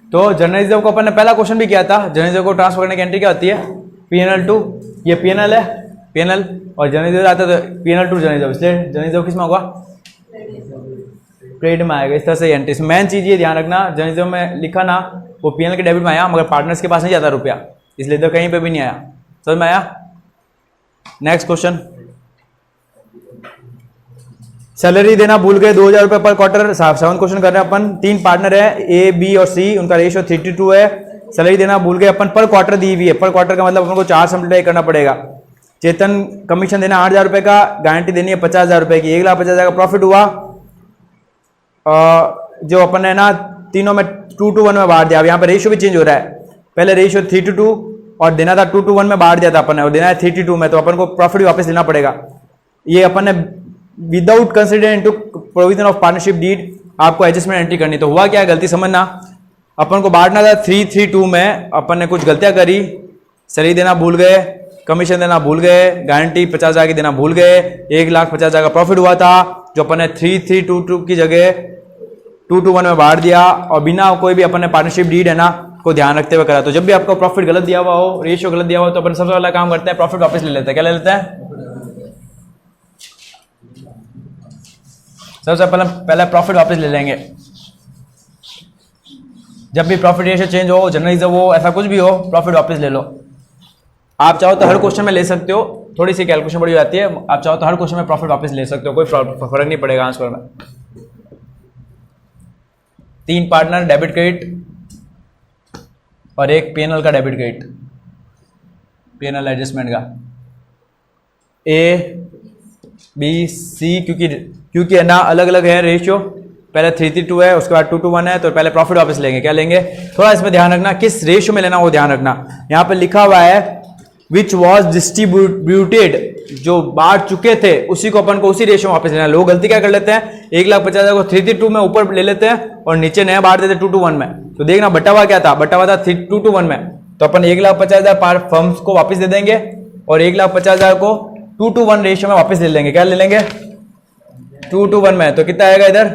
तो जनरल रिजर्व को अपन ने पहला क्वेश्चन भी किया था। जनरल रिजर्व को ट्रांसफर करने की एंट्री क्या होती है? P&L टू, ये P&L है, P&L और जनरल रिजर्व आता है तो P&L टू जनरल रिजर्व, इसलिए जनरल रिजर्व किस में होगा? क्रेडिट में आएगा। इस तरह से एंट्री मेन चीज़ ये ध्यान रखना, जनरल रिजर्व में लिखा ना वो P&L के डेबिट में आया मगर पार्टनर्स के पास नहीं जाता रुपया, इसलिए इधर कहीं पे भी नहीं आया। समझ में आया? नेक्स्ट क्वेश्चन, सैलरी देना भूल गए 2,000 रुपये पर क्वार्टर। 7 क्वेश्चन कर रहे हैं अपन। 3 पार्टनर है ए, बी और सी, उनका रेशियो 3:2 है। सैलरी देना भूल गए अपन, पर क्वार्टर दी हुई है। पर क्वार्टर का मतलब अपन को 4 से मल्टीप्लाई करना पड़ेगा। चेतन कमीशन देना 8,000 रुपये का, गारंटी देनी है 50,000 रुपये की, 1,50,000 का प्रॉफिट हुआ। जो अपन ने ना तीनों में 2:1 में बांट दिया। अब यहाँ पे रेशियो भी चेंज हो रहा है, पहले रेशियो 3:2 और देना था 2:1 में बांट दिया था अपन ने, और देना है 3:2 में, तो अपन को प्रॉफिट भी वापस लेना पड़ेगा। ये अपन ने without considering to provision of partnership deed आपको एडजस्टमेंट एंट्री करनी। तो हुआ क्या है, गलती समझना, अपन को बांटना था 3:3:2 में, अपन ने कुछ गलतियां करी, सैलरी देना भूल गए, कमीशन देना भूल गए, गारंटी 50,000 की देना भूल गए, 1,50,000 का प्रॉफिट हुआ था जो अपन ने 3:3:2 की जगह 2:1 में बांट दिया, और बिना कोई भी अपन ने पार्टनरशिप डीड है ना को ध्यान रखते हुए करा। तो जब भी आपको प्रॉफिट गलत दिया हुआ हो, रेशियो गलत दिया हुआ हो, तो अपन सबसे पहला काम करते हैं प्रॉफिट वापस ले लेते हैं। क्या ले लेते हैं? सबसे पहले प्रॉफिट वापस ले लेंगे। जब भी प्रॉफिट रेशियो चेंज हो, जनरल रिजर्व हो, ऐसा कुछ भी हो, प्रॉफिट वापस ले लो। आप चाहो तो हर क्वेश्चन में ले सकते हो, थोड़ी सी कैलकुलेशन बड़ी हो जाती है। आप चाहो तो हर क्वेश्चन में प्रॉफिट वापस ले सकते हो, कोई फर्क नहीं पड़ेगा आंसर में। 3 पार्टनर डेबिट क्रेडिट और एक P&L का डेबिट क्रेडिट, P&L एडजस्टमेंट का, ए बी सी, क्योंकि है ना अलग अलग है रेशियो, पहले 3:2 है, उसके बाद 2:1 है, तो पहले प्रॉफिट वापस लेंगे। क्या लेंगे? थोड़ा इसमें ध्यान रखना, किस रेशियो में लेना वो ध्यान रखना। यहाँ पे लिखा हुआ है विच वॉज डिस्ट्रीब्यूटेड, जो बांट चुके थे उसी को अपन को उसी रेशियो में वापस लेना। लोग गलती क्या कर लेते हैं, 1,50,000 को 3:2 में ऊपर ले लेते हैं और नीचे नया बांट देते 2:1 में। तो देखना बटा हुआ क्या था, बटा हुआ था 2:1 में, तो अपन 1,50,000 फर्म्स को वापस दे देंगे और 1,50,000 को 2:1 रेशियो में वापस ले लेंगे। क्या ले लेंगे? 2:1 में, तो कितना आएगा इधर?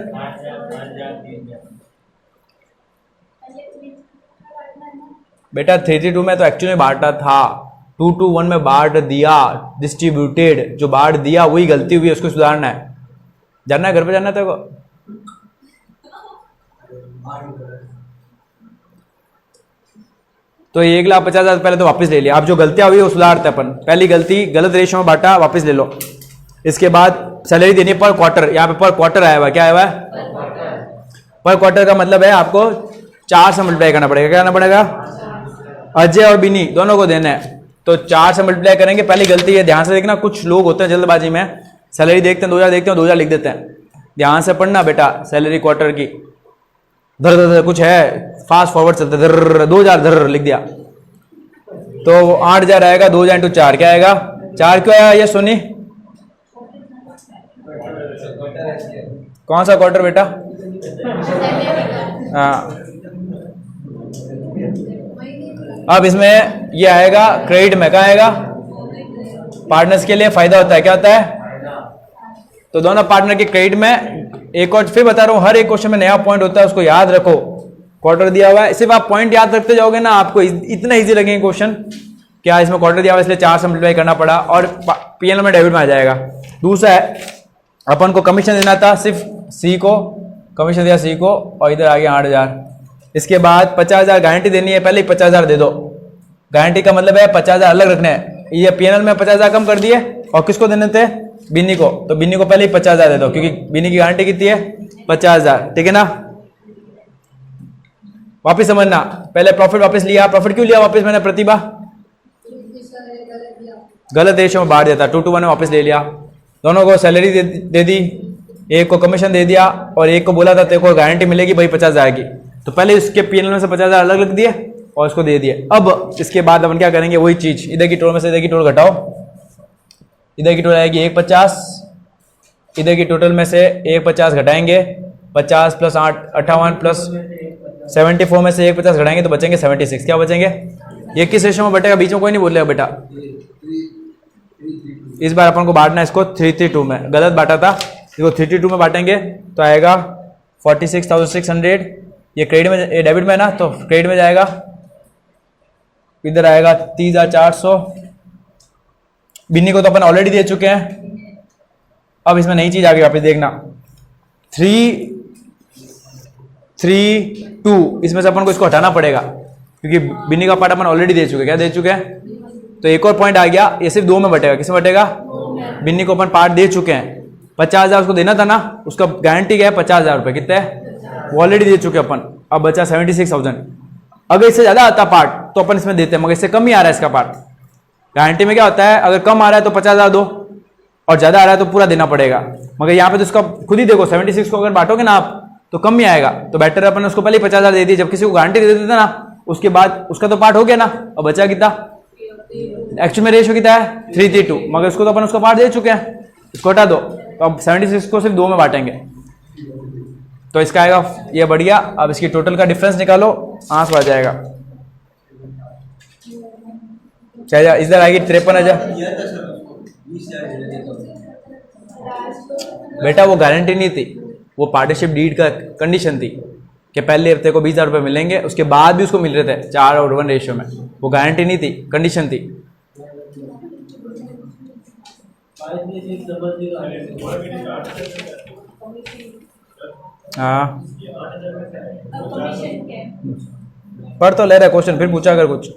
बेटा 3:2 में तो एक्चुअली बांटा था, 2:1 में बांट दिया, डिस्ट्रीब्यूटेड, जो बांट दिया वही गलती हुई, उसको सुधारना है। जानना है, घर पे जानना है तेरे को? तो 1,50,000 पहले तो वापस ले लिया। अब जो गलतियां हुई वो सुधारते अपन। पहली गलती, गलत रेशियो में बांटा, वापस ले लो। इसके बाद सैलरी देनी पर क्वार्टर, यहाँ पे पर क्वार्टर आया हुआ, क्या आया हुआ है? पर क्वार्टर का मतलब है आपको 4 से मल्टीप्लाई करना पड़ेगा। क्या करना पड़ेगा? अजय और बिनी दोनों को देना है, तो 4 से मल्टीप्लाई करेंगे। पहली गलती है, ध्यान से देखना, कुछ लोग होते हैं जल्दबाजी में, सैलरी देखते हैं 2,000 देखते हैं 2,000 लिख देते हैं। ध्यान से पढ़ना बेटा, सैलरी क्वार्टर की धर धर कुछ है, फास्ट फॉरवर्ड चलते, धर 2,000 धर लिख दिया, तो 8,000 आएगा। 2,000 × 4 क्या आएगा? 4 क्यों आया ये सोनी? कौन सा क्वार्टर बेटा? हाँ, अब इसमें ये आएगा क्रेडिट में, क्या आएगा? पार्टनर्स के लिए फायदा होता है, क्या होता है? तो दोनों पार्टनर के क्रेडिट में। एक और फिर बता रहा हूं, हर एक क्वेश्चन में नया पॉइंट होता है, उसको याद रखो। क्वार्टर दिया हुआ है, सिर्फ आप पॉइंट याद रखते जाओगे ना, आपको इतना इजी लगेंगे क्वेश्चन। क्या इसमें क्वार्टर दिया हुआ है इसलिए 4 से मल्टीप्लाई करना पड़ा, और P&L में डेबिट में आ जाएगा। दूसरा है, अपन को कमीशन देना था सिर्फ सी को, कमीशन दिया सी को, और इधर आ गया 8,000। इसके बाद 50,000 गारंटी देनी है, पहले ही 50,000 दे दो। गारंटी का मतलब है 50,000 अलग रखने हैं। ये पीएनएल में 50,000 कम कर दिए और किसको देने थे, बिन्नी को, तो बिन्नी को पहले ही 50,000 दे दो क्योंकि बिन्नी की गारंटी कितनी है 50,000, ठीक है ना। वापिस समझना, पहले प्रॉफिट वापस लिया, प्रॉफिट क्यों लिया वापस मैंने प्रतिभा, गलत रेशियो में बांट दिया था, 2:1 में वापस ले लिया। दोनों को सैलरी दे दी, एक को कमीशन दे दिया और एक को बोला था तेरे को गारंटी मिलेगी भाई 50,000 की, तो पहले इसके पीएनएल में से 50,000 अलग रख दिए और उसको दे दिए। अब इसके बाद अपन क्या करेंगे, वही चीज, इधर की टोटल में से इधर की टोटल घटाओ, इधर की टोटल आएगी 150, इधर की टोटल में से 150 घटाएंगे, 50 प्लस 8 58 प्लस 74 में से 150 घटाएंगे तो बचेंगे 76। क्या बचेंगे, ये किस रेशियो में बटेगा, बीच में कोई नहीं बोलेगा बेटा। इस बार अपन को बांटना है इसको 3:2 में, गलत बांटा था, इसको 3:2 में बांटेंगे तो आएगा 46,600। ये क्रेडिट में, ये डेबिट में है ना, तो क्रेडिट में जाएगा, इधर आएगा 30,400। बिन्नी को तो अपन ऑलरेडी दे चुके हैं, अब इसमें नई चीज आ गई, वापस देखना 3:2, इसमें से अपन को इसको हटाना पड़ेगा क्योंकि बिन्नी का पार्ट अपन ऑलरेडी दे चुके, क्या दे चुके हैं, तो एक और पॉइंट आ गया, ये सिर्फ 2 में बटेगा, किसमें बटेगा, बिन्नी को अपन पार्ट दे चुके हैं, 50,000 उसको देना था ना, उसका गारंटी क्या है 50,000 रुपये, कितने है वो ऑलरेडी दे चुके अपन, अब बचा 76,000। अगर इससे ज्यादा आता पार्ट तो अपन इसमें देते हैं, मगर इससे कम ही आ रहा है इसका पार्ट। गारंटी में क्या होता है, अगर कम आ रहा है तो 50,000 दो और ज्यादा आ रहा है तो पूरा देना पड़ेगा, मगर यहाँ पे तो इसका खुद ही देखो 76 को अगर बांटोगे ना आप तो कम ही आएगा, तो बेटर अपन उसको पहले 50,000 दे दिए, जब किसी को गारंटी दे देते ना उसके बाद उसका तो पार्ट हो गया ना, और बचा कितना, एक्चुअल में रेशियो कितना है 3:2, मगर उसको तो अपन उसको पार्ट दे चुके हैं, इसको हटा दो, तो अब 76 को सिर्फ 2 में बांटेंगे, तो इसका आएगा ये बढ़िया। अब इसकी टोटल का डिफरेंस निकालो, आंसर आ जाएगा, चलिए इधर आएगी 53,000। बेटा वो गारंटी नहीं थी, वो पार्टनरशिप डीड का कंडीशन थी कि पहले हफ्ते को 20,000 रुपये मिलेंगे, उसके बाद भी उसको मिल रहे थे 4:1 रेशियो में, वो गारंटी नहीं थी, कंडीशन थी। हाँ पढ़ तो ले रहा है क्वेश्चन, फिर पूछा अगर कुछ।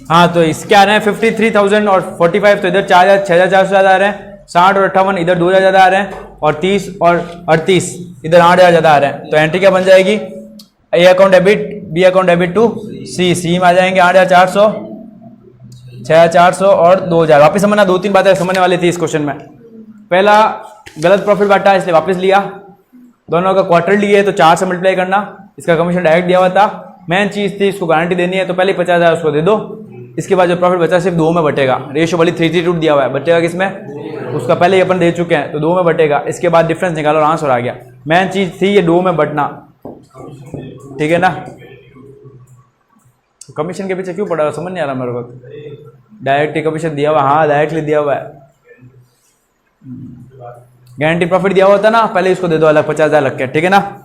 हाँ तो इसके आ रहे हैं 53,000 और 45, तो इधर 6,400 ज्यादा आ रहे हैं, 60 और 58 इधर 2,000 ज्यादा आ रहे हैं, और 30 और 38 इधर 8,000 ज्यादा आ रहे हैं। तो एंट्री क्या बन जाएगी, A account debit, B account debit to C में आ जाएंगे 8,400, 6,400 और 2,000। वापस समझना, 2-3 बातें समझने वाली थी इस क्वेश्चन में। पहला गलत प्रॉफिट बांटा इसलिए वापस लिया, दोनों का क्वार्टर लिए तो 4 से मल्टीप्लाई करना, इसका कमीशन डायरेक्ट दिया हुआ था, मेन चीज थी इसको गारंटी देनी है तो पहले 50,000 उसको दे दो, इसके बाद जो प्रॉफिट बचा सिर्फ 2 में बटेगा, रेशियो वाली 3:2 दिया हुआ है, बटेगा किसमें, उसका पहले ही अपन दे चुके हैं तो 2 में बटेगा, इसके बाद डिफरेंस निकालो और आंसर आ गया। मेन चीज थी ये 2 में बटना, ठीक है ना। कमीशन के पीछे क्यों पड़ा समझ नहीं आ रहा मेरे को, डायरेक्ट कमीशन दिया हुआ, हाँ डायरेक्टली दिया हुआ है, गारंटी प्रॉफिट दिया हुआ था ना, पहले इसको दे दो अलग 50,000 लग के, ठीक है ना।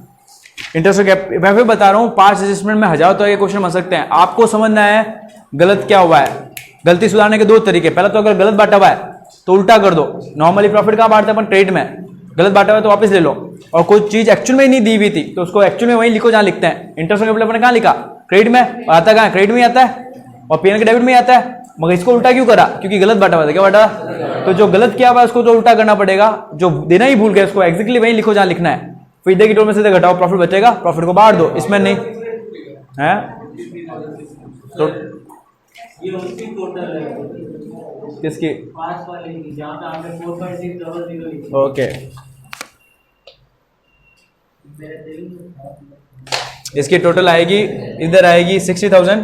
इंटरेस्ट गैप मैं फिर बता रहा हूँ, 5 एडजस्टमेंट में 1000 तो ये क्वेश्चन बन सकते हैं, आपको समझना है गलत क्या हुआ है। गलती सुधारने के 2 तरीके, पहला तो अगर गलत बांटा हुआ है तो उल्टा कर दो, नॉर्मली प्रॉफिट कहाँ बांटते हैं अपन, ट्रेड में, गलत बांटा हुआ है तो वापस ले लो, और कोई चीज एक्चुअल में ही नहीं दी हुई थी तो उसको एक्चुअल में वहीं लिखो जहाँ लिखते हैं। इंटरेस्ट कैपिटल अपने कहाँ लिखा, क्रेडिट में, और आता कहाँ, क्रेडिट में आता है और पीएनएल के डेबिट में आता है, मगर इसको उल्टा क्यों करा, क्योंकि गलत बांटा हुआ था। क्या बांटा, तो जो गलत किया हुआ है उसको तो उल्टा करना पड़ेगा, जो देना ही भूल गए उसको एग्जैक्टली वहीं लिखो जहाँ लिखना है, फिर इधर की टोल में से घटाओ, प्रॉफिट बचेगा, प्रॉफिट को बांट दो, इसमें नहीं है तो ये उसकी टोटल है, किसकी, पास वाले की, जहाँ पे आपने 4.600 लिखी। ओके इसकी टोटल आएगी, इधर आएगी 60,000,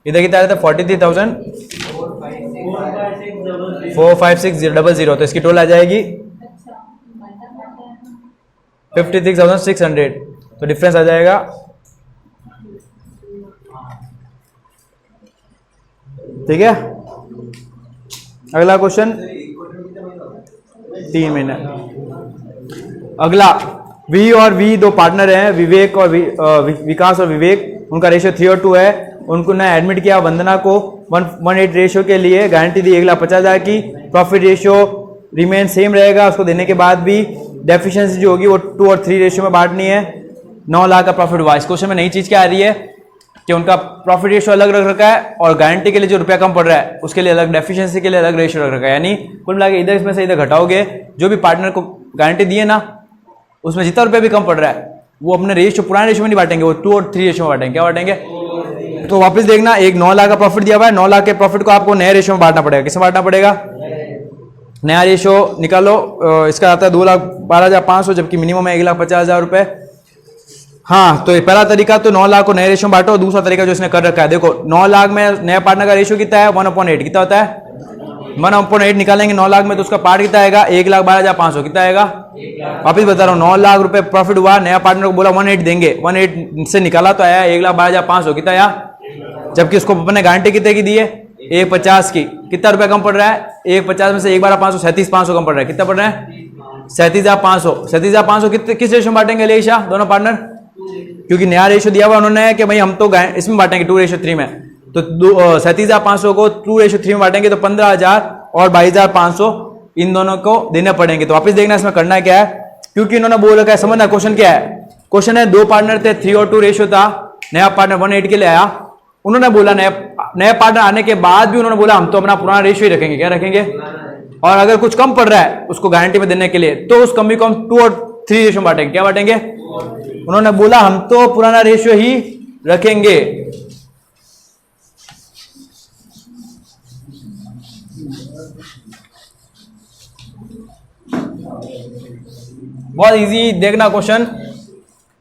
इधर कितना आया था 43,000, 456,000, तो इसकी टोटल आ जाएगी 56,600, तो डिफरेंस आ जाएगा ठीक है, अगला क्वेश्चन 3 महीने। अगला वी और वी दो पार्टनर हैं, विवेक और विकास और विवेक, उनका रेशियो 3:2 है। उनको ने एडमिट किया वंदना को 1:8 रेशियो के लिए, गारंटी दी 1,50,000 की, प्रॉफिट रेशियो रिमेन सेम रहेगा। उसको देने के बाद भी डेफिशिएंसी जो होगी वो 2 और 3 रेशियो में बांटनी है। 9 लाख का प्रॉफिट हुआ। इस क्वेश्चन में नई चीज क्या आ रही है कि उनका प्रॉफिट रेशियो अलग रख रखा है और गारंटी के लिए जो रुपया कम पड़ रहा है उसके लिए अलग, डेफिशिएंसी के लिए अलग रेशियो रख रखा है। यानी कुल मिला के इधर इसमें से इधर घटाओगे, जो भी पार्टनर को गारंटी दी है ना उसमें जितना रुपया भी कम पड़ रहा है वो अपने रेशियो, पुराने रेशियो में नहीं बांटेंगे, वो 2 और 3 रेशियो में बांटेंगे। क्या बांटेंगे? तो वापस देखना, एक 9 लाख का प्रॉफिट दिया हुआ है, 9 लाख के प्रॉफिट को आपको नए रेशियो में बांटना पड़ेगा। किसमें बांटना पड़ेगा? नया रेशियो निकालो। इसका आता है 2,12,500, जबकि मिनिमम है 1,50,000 रुपए। हाँ, तो ये पहला तरीका तो 9 लाख को नए रेशियो में बांटो। दूसरा तरीका जो इसने कर रखा है, देखो 9 लाख में नया पार्टनर का रेशियो कितना है? 1/8। कितना होता है? 1/8 निकालेंगे 9 लाख में तो उसका पार्ट कितना आएगा? 1,12,500। कितना आएगा? वापिस बता रहा हूँ, 9 लाख रुपए प्रॉफिट हुआ, नया पार्टनर को बोला 1/8 देंगे, 1/8 से निकाला तो आया 1,12,500। कितना आया? जबकि उसको अपने गारंटी कितने की दी है? 1,50 की। कितना रुपया कम पड़ रहा है? 1,50 में से 1,12,500, 37,500 कम पड़ रहा है। कितना पड़ रहा है? 37,500। 37,500 किस रेशियो में बांटेंगे लेशा दोनों पार्टनर? क्योंकि नया रेशियो दिया हुआ उन्होंने कि भाई हम तो इसमें बांटेंगे 2:3 में, तो 37,500 को 2:3 में बांटेंगे तो 15,000 और 22,500 इन दोनों को देने पड़ेंगे। तो वापस देखना इसमें करना क्या है, क्योंकि इन्होंने बोल रखा है, समझना क्वेश्चन क्या है। क्वेश्चन है 2 पार्टनर थे, 3 और 2 रेशियो था, नया पार्टनर 1/8 के लिए आया। उन्होंने बोला नया पार्टनर आने के बाद भी उन्होंने बोला हम तो अपना पुराना रेशियो ही रखेंगे। क्या रखेंगे? और अगर कुछ कम पड़ रहा है उसको गारंटी में देने के लिए तो उस कमी को हम 2 और 3 रेशियो में बांटेंगे। क्या बांटेंगे? उन्होंने बोला हम तो पुराना रेशियो ही रखेंगे। बहुत इजी देखना क्वेश्चन,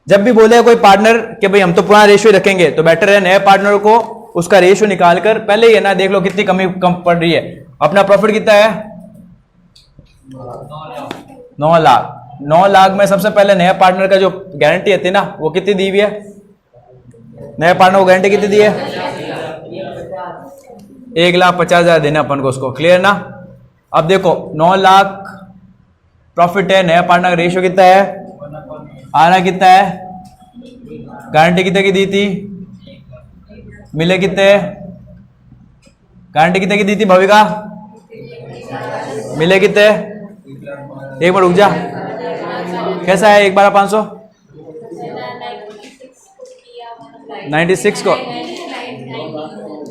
जब भी बोले कोई पार्टनर कि भाई हम तो पुराना रेशियो रखेंगे तो बेटर है नए पार्टनर को उसका रेशियो निकालकर पहले ही है ना देख लो कितनी कमी कम पड़ रही है। अपना प्रॉफिट कितना है? 9 लाख। 9 लाख में सबसे पहले नया पार्टनर का जो गारंटी आती है ना वो कितनी दी हुई है? नया पार्टनर को गारंटी कितनी दी है? 1,50,000 देना अपन को उसको। क्लियर ना? अब देखो 9 लाख प्रॉफिट है, नया पार्टनर का रेशियो कितना है? आना कितना है? गारंटी कितने की दी थी? मिले कितने? गारंटी कितने की दी थी भविका? मिले कितने? एक बार रुक जा, कैसा है 1,12,500? 96 को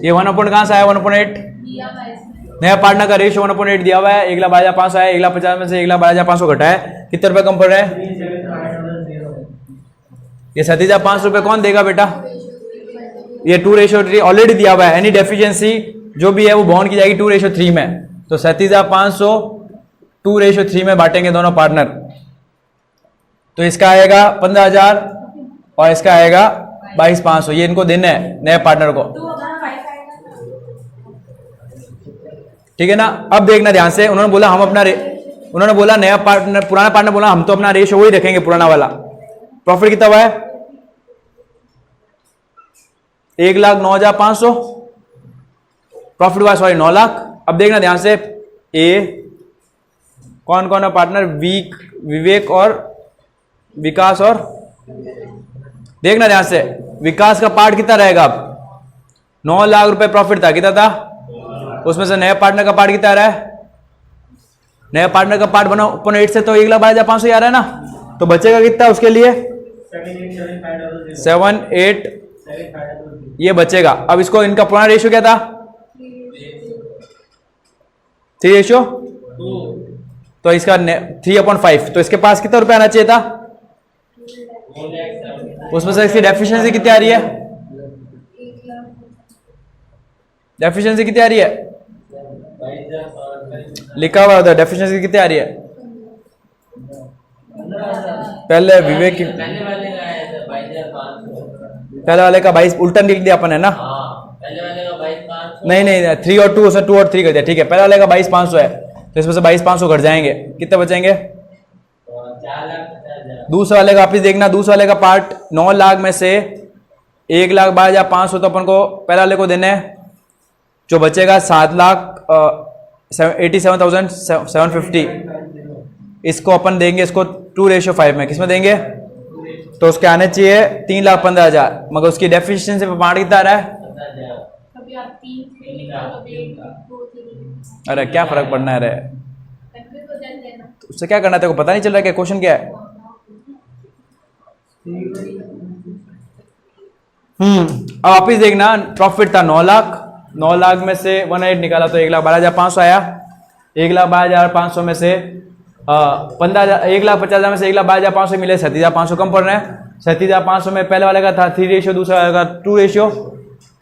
ये 1/8 कहां से आया? 1/8 नया पार्टनर का रेशियो 1/8 दिया हुआ है, 1,12,500 है, 1,50,000 में से 1,12,500 घटा है, कितने रुपए कम पड़ रहे हैं? ये 37,500 रुपए कौन देगा बेटा? ये 2:3 ऑलरेडी दिया हुआ है। एनी डेफिशिएंसी जो भी है वो बॉन्ड की जाएगी 2:3 में, तो 37,500 2:3 में बांटेंगे दोनों पार्टनर, तो इसका आएगा 15,000 और इसका आएगा 22,500। ये इनको देना है नए पार्टनर को, ठीक है ना? अब देखना ध्यान से, उन्होंने बोला हम अपना उन्होंने बोला नया पार्टनर, पुराना पार्टनर बोला हम तो अपना रेशियो वही रखेंगे पुराना वाला। प्रॉफिट कितना हुआ है? 1,09,500 प्रॉफिट हुआ, सॉरी 9 लाख। अब देखना ध्यान से, ए कौन कौन है पार्टनर? विवेक और विकास, और देखना ध्यान से विकास का पार्ट कितना रहेगा? अब 9 लाख रुपए प्रॉफिट था, कितना था? उसमें से नया पार्टनर का पार्ट कितना आ रहा है? नया पार्टनर का पार्ट बना 1/8 से तो 1,12,500 आ रहा है ना, तो बचेगा कितना उसके लिए? 7,8 ये बचेगा। अब इसको इनका पुराना रेशियो क्या था? 3:2, तो इसका 3/5, तो इसके पास कितना रुपया आना चाहिए था? उसमें से इसकी डेफिशिएंसी कितनी आ रही है? डेफिशिएंसी कितनी आ रही है? लिखा हुआ था डेफिशिएंसी कितनी आ रही है? पहले विवेक की पहले वाले का 22 उल्टा लिख दिया अपन है ना? नहीं 3 और 2 से 2 और 3 कर दिया, ठीक है। पहले वाले का 22,500 है तो इसमें से 22,500 घट जाएंगे, कितने बचेंगे? दूसरे वाले का वापिस देखना, दूसरे वाले का पार्ट 9 लाख में से 1,12,500 तो अपन को पहले वाले को देने हैं, जो बचेगा 7,87,750, इसको अपन देंगे इसको 2:5 में, किसमें देंगे? तो उसके आने चाहिए 3,15,000, मगर उसकी डेफिशिएंसी पे पार्ट कितना आ रहा है? कभी आप 3 से निकालो, 1 2 3 अरे क्या फर्क पड़ना है रे, कंफ्यूज हो जाते हैं ना। तो उससे क्या करना है? तेरे को पता नहीं चल रहा है कि क्वेश्चन क्या है? अब वापिस देखना, प्रॉफिट था 9 लाख, 9 लाख में से 108 निकाला तो 1,12,500 आया। 1,12,500 में से 1,50,000 में से 1,12,500 मिले, 37,500 कम पड़ रहे हैं। 37,500 में पहले वाले का था 3 दूसरे वाले का 2,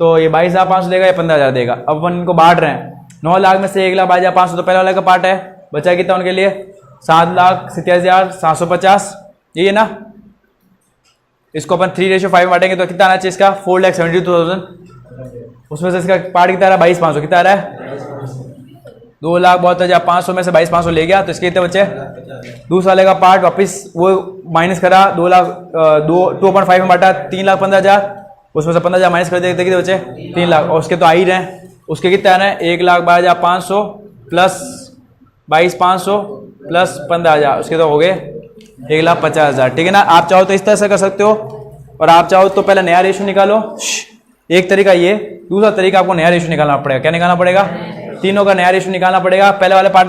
तो ये 22,500 देगा, ये 15,000 देगा। अब अपन इनको बांट रहे हैं, 9 लाख में से 1,12,500 तो पहले वाले का पार्ट है, बचा कितना उनके लिए? 7,87,750, यही है ना। इसको अपन 3:5 में बांटेंगे तो कितना आना चाहिए इसका? 4,72,000। उसमें से इसका पार्ट कितना आ रहा है? 22,500। कितना आ रहा है? 2,72,500 में से 22,500 ले गया तो इसके कितने बचे? दूसरा वाले का पार्ट वापस वो माइनस करा, 2,5 में बांटा 3,15,000, उसमें से 15,000 माइनस कर दिया, कितने बचे? 3 लाख। और उसके तो आ ही रहे हैं, उसके कितने आना है? 1,12,500 प्लस 22,500 प्लस 15,000, उसके तो हो गए 1,50,000। ठीक है ना। आप चाहो तो इस तरह से कर सकते हो, और आप चाहो तो पहले नया रेशियो निकालो। एक तरीका ये, दूसरा तरीका आपको नया रेशियो निकालना पड़ेगा। क्या निकालना पड़ेगा? तीनों का नया रेशियो निकालना पड़ेगा। पहले वाले पार्ट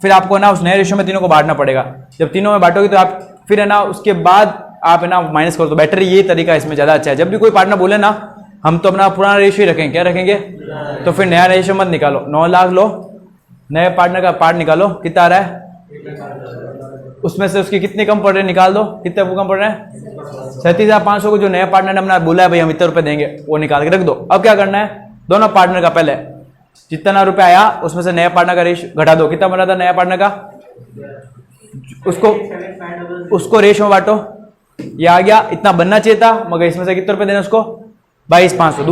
फिर आपको ना उस नए रेशियो में तीनों को बांटना पड़ेगा। जब तीनों में बांटोगे तो आप फिर है ना उसके बाद आप है ना माइनस करो, तो बेटर ये तरीका इसमें ज़्यादा अच्छा है। जब भी कोई पार्टनर बोले ना हम तो अपना पुराना रेशियो ही रखेंगे, क्या रखेंगे? तो फिर नया रेशियो मत निकालो। 9 लाख लो, नए पार्टनर का पार्ट निकालो, कितना आ रहा है? उसमें से उसकी कितने कम पड़ रहे हैं निकाल दो, कितने वो कम पड़ रहे हैं? 37,500 को जो नया पार्टनर ने अपना बोला है भाई हम इतने रुपए देंगे, वो निकाल के रख दो। अब क्या करना है? दोनों पार्टनर का पहले जितना रुपया आया उसमें से नया पार्टनर का रेशियो घटा दो। कितना बना था नया पार्टनर का? उसको रेशियो में बांटो, ये आ गया, इतना बनना चाहिए था, मगर इसमें से कितने रुपए देना उसको? 22,500।